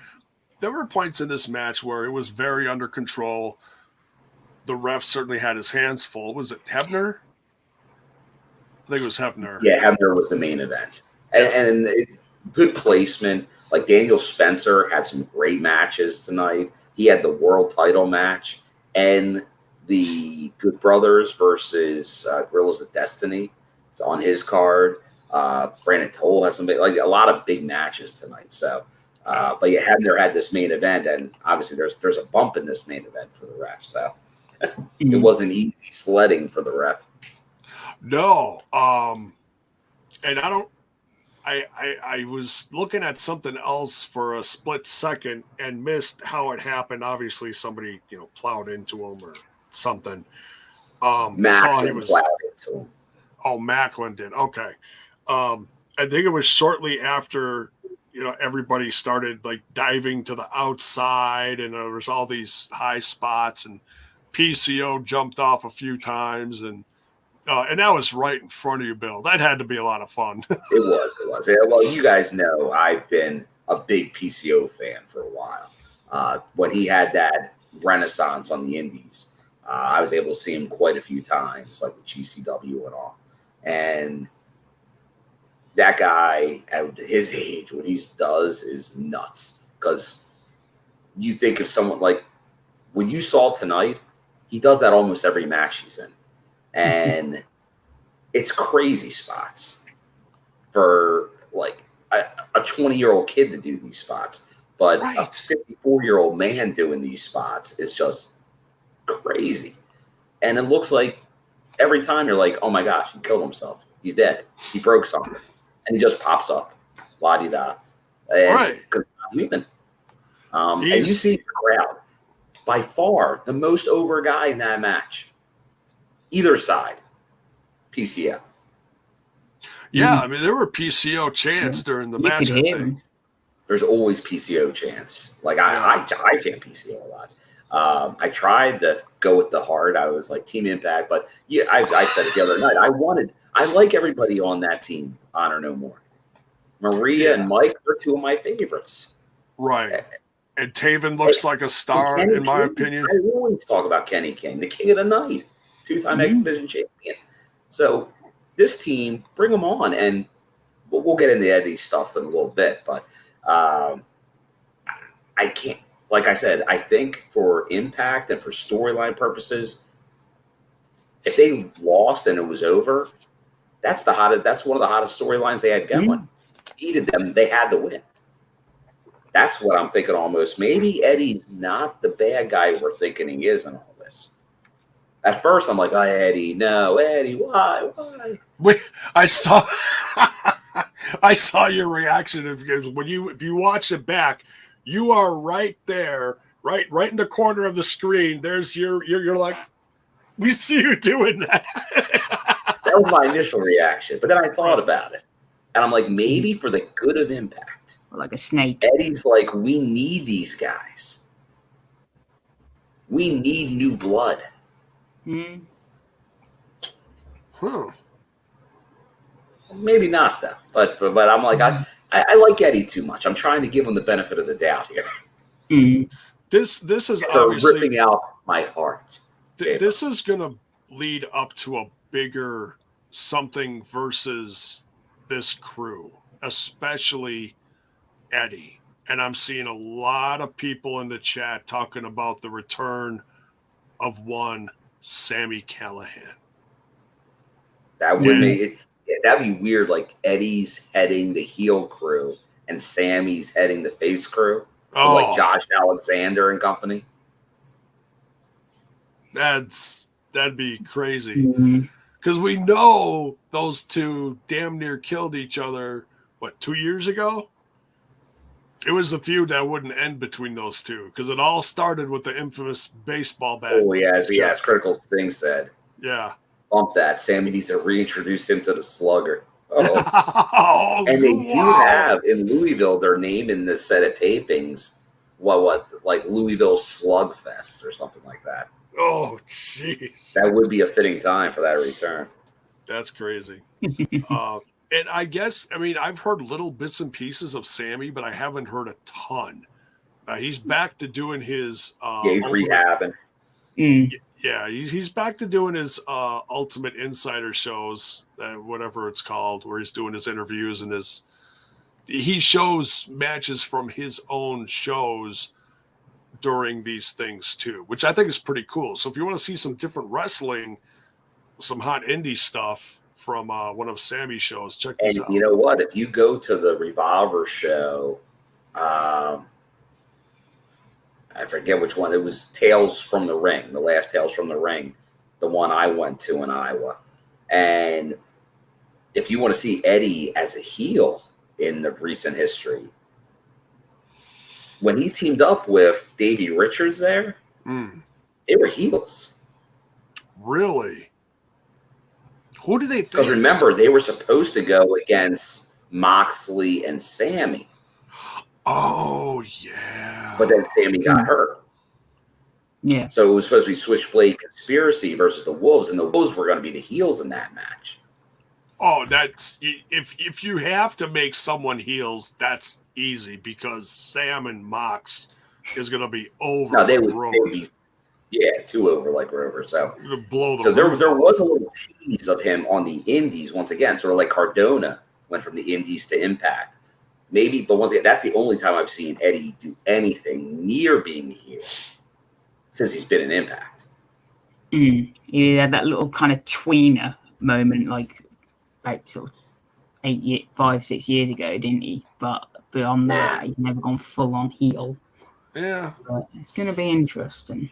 were points in this match where it was very under control. The ref certainly had his hands full. Was it Hebner? I think it was Hebner. Yeah, Hebner was the main event. And good placement. Like Daniel Spencer had some great matches tonight. He had the world title match and the Good Brothers versus Guerrillas of Destiny. It's on his card. Brandon Toll has a lot of big matches tonight. So, but yeah, Hebner had this main event, and obviously there's a bump in this main event for the ref. So it wasn't easy sledding for the ref. No, and I was looking at something else for a split second and missed how it happened. Obviously, somebody plowed into him or something. Macklin plowed into him. Oh, Macklin did. Okay. I think it was shortly after everybody started like diving to the outside, and there was all these high spots, and PCO jumped off a few times, and that was right in front of you, Bill. That had to be a lot of fun. It was. Yeah, well, you guys know I've been a big PCO fan for a while. When he had that renaissance on the Indies, I was able to see him quite a few times, like with GCW and all. And that guy at his age, what he does is nuts. Because you think of someone like what you saw tonight, he does that almost every match he's in. And it's crazy spots for like a 20-year-old kid to do these spots. But a 54-year-old man doing these spots is just crazy. And it looks like every time you're like, oh my gosh, he killed himself. He's dead. He broke something. And he just pops up. La-di-da. Right. Because he's not human. And you see the crowd. By far, the most over guy in that match. Either side. PCO. Yeah, I mean, there were PCO chants during the match. There's always PCO chants. Like, I chant PCO a lot. I tried to go with the heart. I was like Team Impact, but yeah, I said it the other night. I like everybody on that team, Honor No More. Maria and Mike are two of my favorites. Right. And Taven looks like a star, in my opinion. I always talk about Kenny King, the king of the night, two-time X Division champion. So this team, bring them on, and we'll get into Eddie's stuff in a little bit. But I can't, like I said, I think for impact and for storyline purposes, if they lost and it was over, that's one of the hottest storylines they had going. Needed them, they had to win. That's what I'm thinking almost. Maybe Eddie's not the bad guy we're thinking he is in all this. At first, I'm like, oh, Eddie, no, Eddie, why? Wait, I saw your reaction. If you watch it back, you are right there, right in the corner of the screen. There's you're like, we see you doing that. That was my initial reaction, but then I thought about it, and I'm like, maybe for the good of Impact. Like a snake. Eddie's like, we need these guys. We need new blood. Huh. Maybe not though. But I'm like, I like Eddie too much. I'm trying to give him the benefit of the doubt here. This is obviously ripping out my heart. This is gonna lead up to a bigger something versus this crew, especially Eddie. And I'm seeing a lot of people in the chat talking about the return of one Sami Callihan. That would make it. Yeah, that'd be weird. Like Eddie's heading the heel crew and Sammy's heading the face crew. Like Josh Alexander and company. That'd be crazy. Because we know those two damn near killed each other, 2 years ago? It was a feud that wouldn't end between those two because it all started with the infamous baseball bat. Oh, yeah, as Critical Sting said. Yeah. Bump that. Sammy needs to reintroduce him to the Slugger. And they do have, in Louisville, their name in this set of tapings, like Louisville Slugfest or something like that. Oh, jeez. That would be a fitting time for that return. That's crazy. And I guess, I've heard little bits and pieces of Sammy, but I haven't heard a ton. He's back to doing his he's rehabbing. Yeah, he's back to doing his Ultimate Insider shows, whatever it's called, where he's doing his interviews and he shows matches from his own shows during these things too, which I think is pretty cool. So if you want to see some different wrestling, some hot indie stuff from one of Sammy's shows, check these out. You know what? If you go to the Revolver show, I forget which one. It was Tales from the Ring, the last Tales from the Ring, the one I went to in Iowa. And if you want to see Eddie as a heel in the recent history, when he teamed up with Davey Richards there, they were heels. Really? Who did they face? Because remember, they were supposed to go against Moxley and Sammy. Oh, yeah. But then Sammy got hurt. Yeah. So it was supposed to be Switchblade Conspiracy versus the Wolves, and the Wolves were going to be the heels in that match. Oh, that's if you have to make someone heels, that's easy because Sam and Mox is going to be over. No, they would be, too over like Rover. So blow the. So there was a little tease of him on the Indies once again, sort of like Cardona went from the Indies to Impact. Maybe, but once again, that's the only time I've seen Eddie do anything near being a heel since he's been in Impact. He had that little kind of tweener moment, like sort of 5, 6 years ago, didn't he? But beyond that, he's never gone full on heel. Yeah, but it's going to be interesting.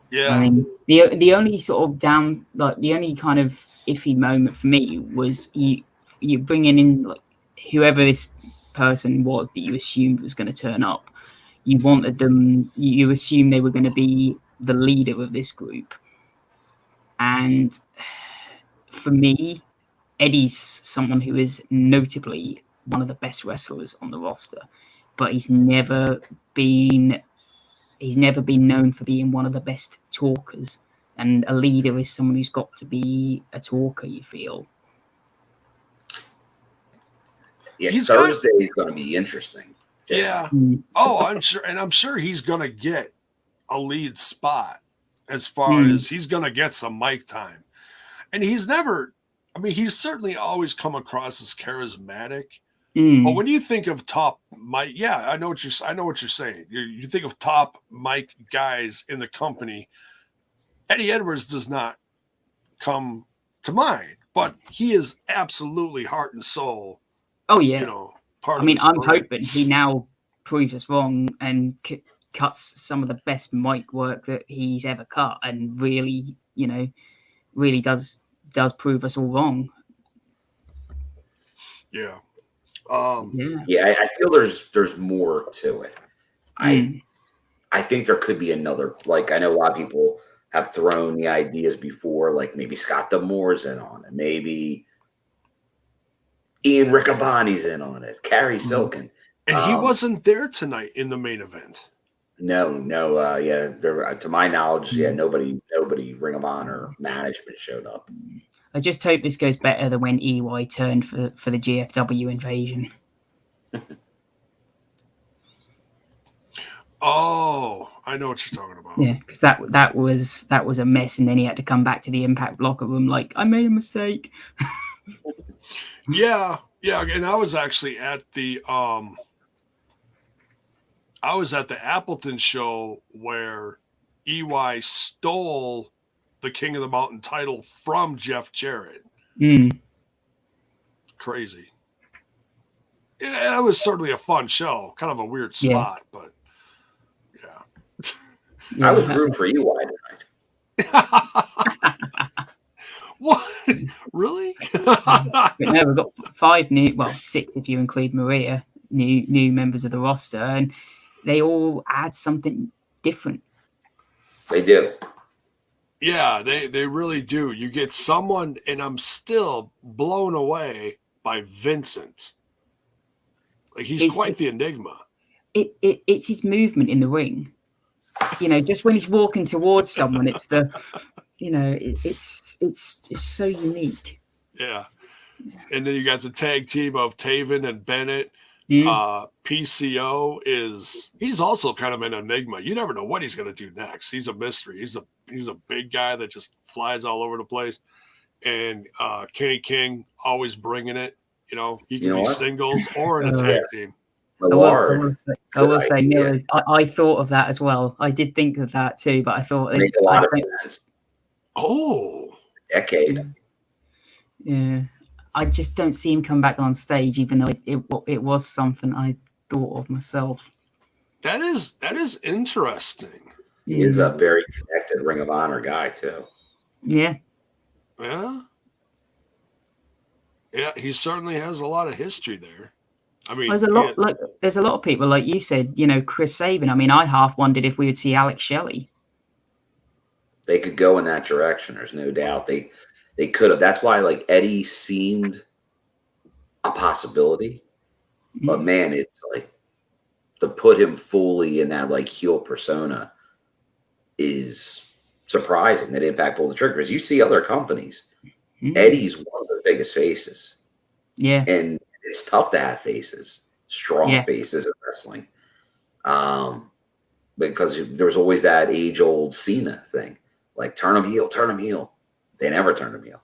Yeah, I mean, the only sort of the only kind of iffy moment for me was you bringing in like whoever this person was that you assumed was going to turn up. You wanted them. You assumed they were going to be the leader of this group, and for me, Eddie's someone who is notably one of the best wrestlers on the roster, but he's never been known for being one of the best talkers. And a leader is someone who's got to be a talker, you feel. Yeah, Thursday is going to be interesting. Yeah. Oh, I'm sure he's going to get a lead spot as far as he's going to get some mic time. And he's certainly always come across as charismatic. But when you think of top mic, I know what you're saying. You think of top mic guys in the company. Eddie Edwards does not come to mind, but he is absolutely heart and soul. Oh yeah. I'm hoping he now proves us wrong and cuts some of the best mic work that he's ever cut, and really does prove us all wrong. Yeah. I feel there's more to it. I think there could be another, like, I know a lot of people have thrown the ideas before, like maybe Scott D'Amore's in on it, maybe Ian Riccaboni's in on it, Carrie Silken. And he wasn't there tonight in the main event. No, to my knowledge, nobody Ring of Honor management showed up. I just hope this goes better than when EY turned for the GFW invasion. Oh, I know what you're talking about. Yeah, because that was a mess, and then he had to come back to the Impact locker room like, I made a mistake. Yeah, and I was actually at the Appleton show where EY stole the King of the Mountain title from Jeff Jarrett. Crazy. Yeah, it was certainly a fun show. Kind of a weird spot, but I was rooting for EY tonight. What? Really? But no, we've got 6 if you include Maria, new members of the roster, and they all add something different. They do. Yeah, they really do. You get someone, and I'm still blown away by Vincent. Like, he's quite the enigma. It's his movement in the ring. Just when he's walking towards someone, it's the, it's so unique. Yeah. And then you got the tag team of Taven and Bennett. PCO he's also kind of an enigma. You never know what he's going to do next. He's a mystery. He's a big guy that just flies all over the place. And Kenny King always bringing it. You know, he can be singles or in a tag team. I will say, Neil, I thought of that as well. I did think of that too, but I thought it makes a lot of sense. Oh, decade. Yeah, I just don't see him come back on stage, even though it was something I thought of myself. That is interesting. He is a very connected Ring of Honor guy too. Yeah. Yeah. Yeah, he certainly has a lot of history there. I mean, there's a lot of people, like you said, you know, Chris Sabin. I mean, I half wondered if we would see Alex Shelley. They could go in that direction. There's no doubt they could have. That's why, like, Eddie seemed a possibility, but man, it's like to put him fully in that like heel persona is surprising. That Impact pulled the trigger. As you see other companies, Eddie's one of the biggest faces. Yeah, and it's tough to have faces, strong faces in wrestling, because there's always that age-old Cena thing, like turn him heel. They never turn him heel,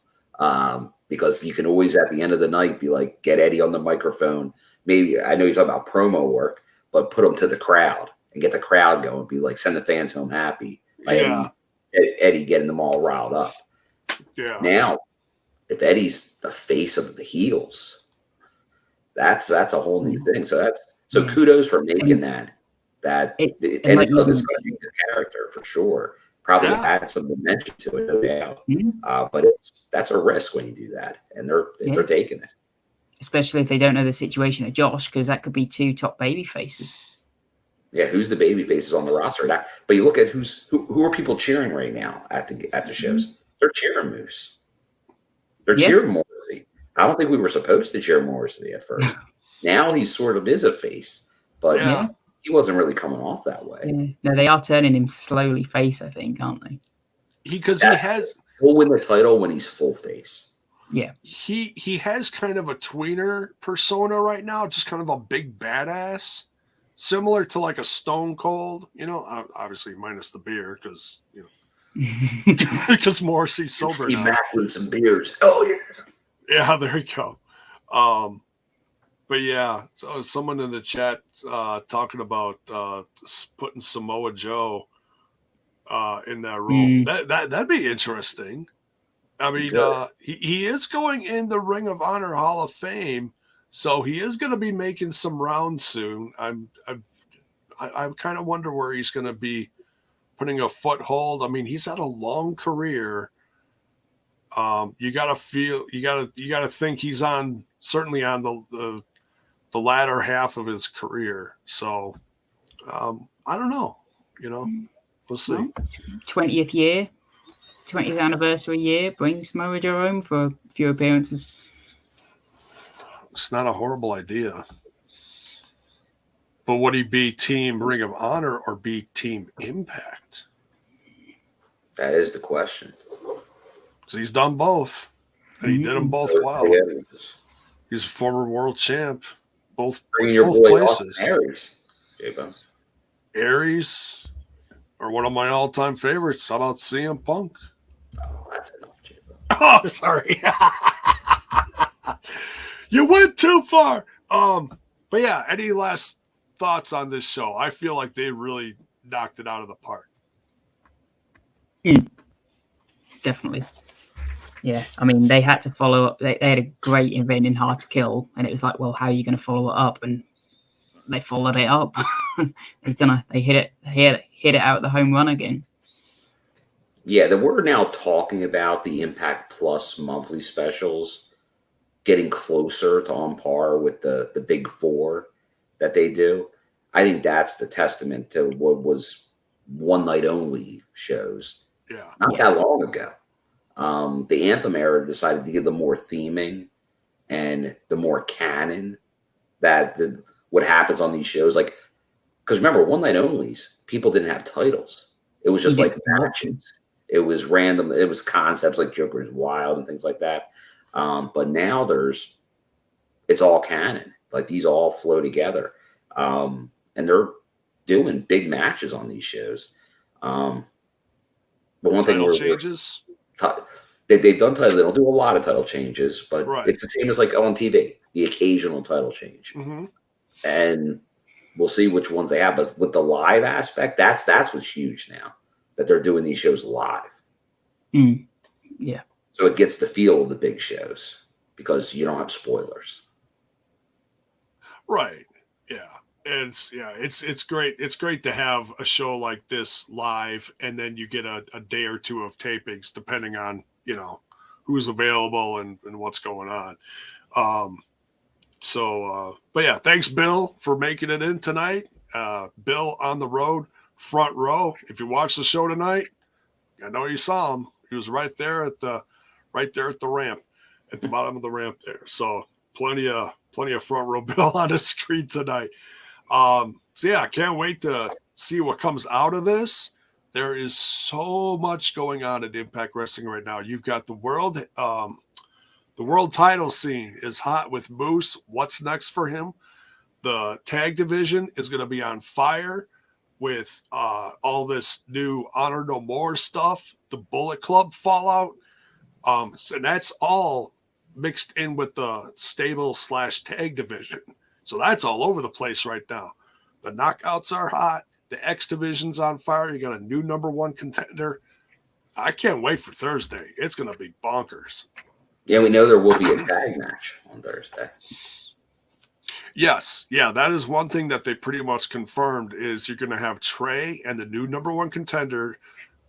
because you can always at the end of the night be like, get Eddie on the microphone. Maybe I know you're talking about promo work, but put him to the crowd and get the crowd going. Be like, send the fans home happy. Like Eddie getting them all riled up. Yeah. Now, if Eddie's the face of the heels, that's a whole new thing. So kudos for making that and it doesn't his character for sure. Probably add some dimension to it, no doubt. But that's a risk when you do that, and they're taking it. Especially if they don't know the situation of Josh, because that could be two top baby faces. Yeah, who's the baby faces on the roster? But you look at who are people cheering right now at the shows? They're cheering Moose. They're cheering Morrissey. I don't think we were supposed to cheer Morrissey at first. Now he sort of is a face, but he wasn't really coming off that way. Yeah. No, they are turning him slowly face, I think, aren't they? He'll win the title when he's full face. Yeah. He has kind of a tweener persona right now, just kind of a big badass, similar to like a Stone Cold, you know, obviously minus the beer because, you know, because Morrissey's sober now. Mac with some beers. Oh, yeah. Yeah, there you go. But yeah, so someone in the chat talking about putting Samoa Joe in that role. That'd be interesting. I mean, he is going in the Ring of Honor Hall of Fame, so he is going to be making some rounds soon. I kind of wonder where he's going to be putting a foothold. I mean, he's had a long career. You got to think he's certainly on the latter half of his career. So I don't know. You know, we'll see. 20th anniversary year, bring Samoa Joe home for a few appearances. It's not a horrible idea. But would he be Team Ring of Honor or be Team Impact? That is the question. Because he's done both. And he did them both well. He's a former world champ. Both places. Aries or one of my all-time favorites. How about CM Punk? Oh, that's enough, J-Bo. Oh, sorry. You went too far. But yeah, any last thoughts on this show? I feel like they really knocked it out of the park. Definitely. Yeah, I mean, they had to follow up. They had a great event in Hard to Kill, and it was like, well, how are you going to follow it up? And they followed it up. They hit it out the home run again. Yeah, we're now talking about the Impact Plus monthly specials getting closer to on par with the big four that they do. I think that's the testament to what was one night only shows. Yeah, not that long ago. The Anthem era decided to give them more theming and the more canon that what happens on these shows. Like, because remember, one night onlys, people didn't have titles. It was just like matches. It was random. It was concepts like Joker's Wild and things like that. But now it's all canon. Like these all flow together. And they're doing big matches on these shows. But one thing changes. They've done title. They don't do a lot of title changes, but right. It's the same as like on TV, the occasional title change. Mm-hmm. And we'll see which ones they have. But with the live aspect, that's what's huge now, that they're doing these shows live. Yeah. So it gets the feel of the big shows because you don't have spoilers. Right. Yeah. And it's great. It's great to have a show like this live, and then you get a day or two of tapings, depending on, who's available and what's going on. But yeah, thanks, Bill, for making it in tonight. Bill on the road, front row. If you watched the show tonight, I know you saw him. He was right there at the ramp, at the bottom of the ramp there. So plenty of front row Bill on the screen tonight. So yeah, I can't wait to see what comes out of this. There is so much going on in Impact Wrestling right now. You've got the world title scene is hot with Moose. What's next for him? The tag division is going to be on fire with all this new Honor No More stuff, the Bullet Club fallout. And that's all mixed in with the stable/tag division. So that's all over the place right now. The knockouts are hot. The X division's on fire. You got a new number 1 contender. I can't wait for Thursday. It's going to be bonkers. Yeah, we know there will be a tag match on Thursday. Yes. Yeah, that is one thing that they pretty much confirmed is you're going to have Trey and the new number 1 contender,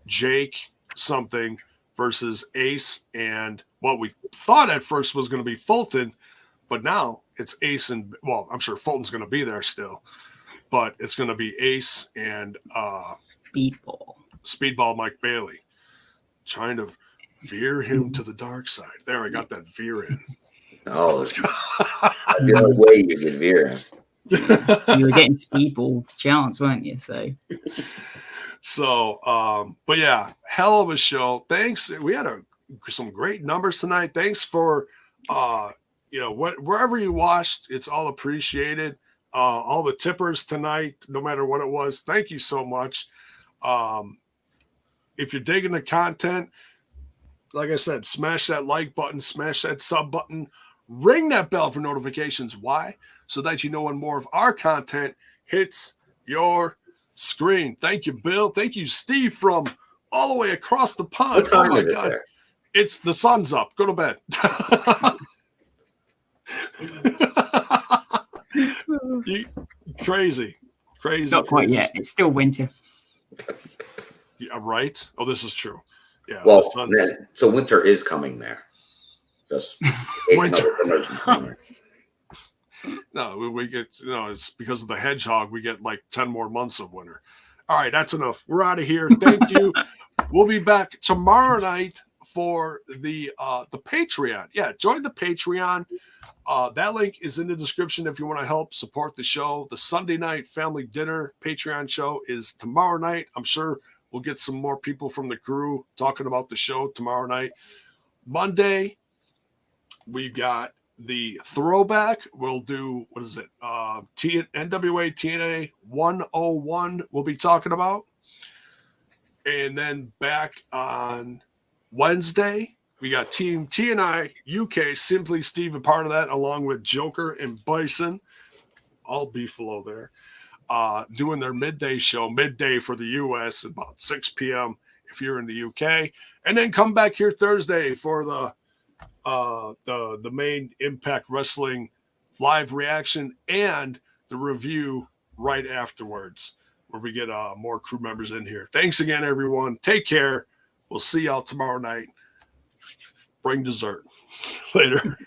Jake something, versus Ace and what we thought at first was going to be Fulton, but now it's Ace and, well, I'm sure Fulton's going to be there still, but it's going to be Ace and Speedball Mike Bailey, trying to veer him to the dark side. There, I got that veer in. Oh, that's the only way you can veer him. You were getting Speedball chance, weren't you? So, but yeah, hell of a show. Thanks. We had some great numbers tonight. Thanks for, wherever you watched, it's all appreciated. All the tippers tonight, no matter what it was, thank you so much. If you're digging the content, like I said, smash that like button, smash that sub button, ring that bell for notifications. Why? So that you know when more of our content hits your screen. Thank you, Bill. Thank you, Steve, from all the way across the pond. What time is it there? It's the sun's up. Go to bed. Crazy. Not quite yet. It's still winter. Yeah, right. Oh, this is true. Yeah. Well, so winter is coming there. Just winter. No, we get, it's because of the hedgehog. We get like 10 more months of winter. All right, that's enough. We're out of here. Thank you. We'll be back tomorrow night for the Patreon. Yeah, join the Patreon. That link is in the description if you want to help support the show. The Sunday night family dinner Patreon show is tomorrow night. I'm sure we'll get some more people from the crew talking about the show tomorrow night. Monday, we've got the throwback. We'll do, what is it? NWA TNA 101 we'll be talking about. And then back on Wednesday, we got Team TNI UK, Simply Steve, a part of that, along with Joker and Bison, all Beefalo there, doing their midday show, midday for the US, about 6 p.m. if you're in the UK. And then come back here Thursday for the main Impact Wrestling live reaction and the review right afterwards, where we get more crew members in here. Thanks again, everyone. Take care. We'll see y'all tomorrow night. Bring dessert. Later.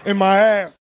in my ass.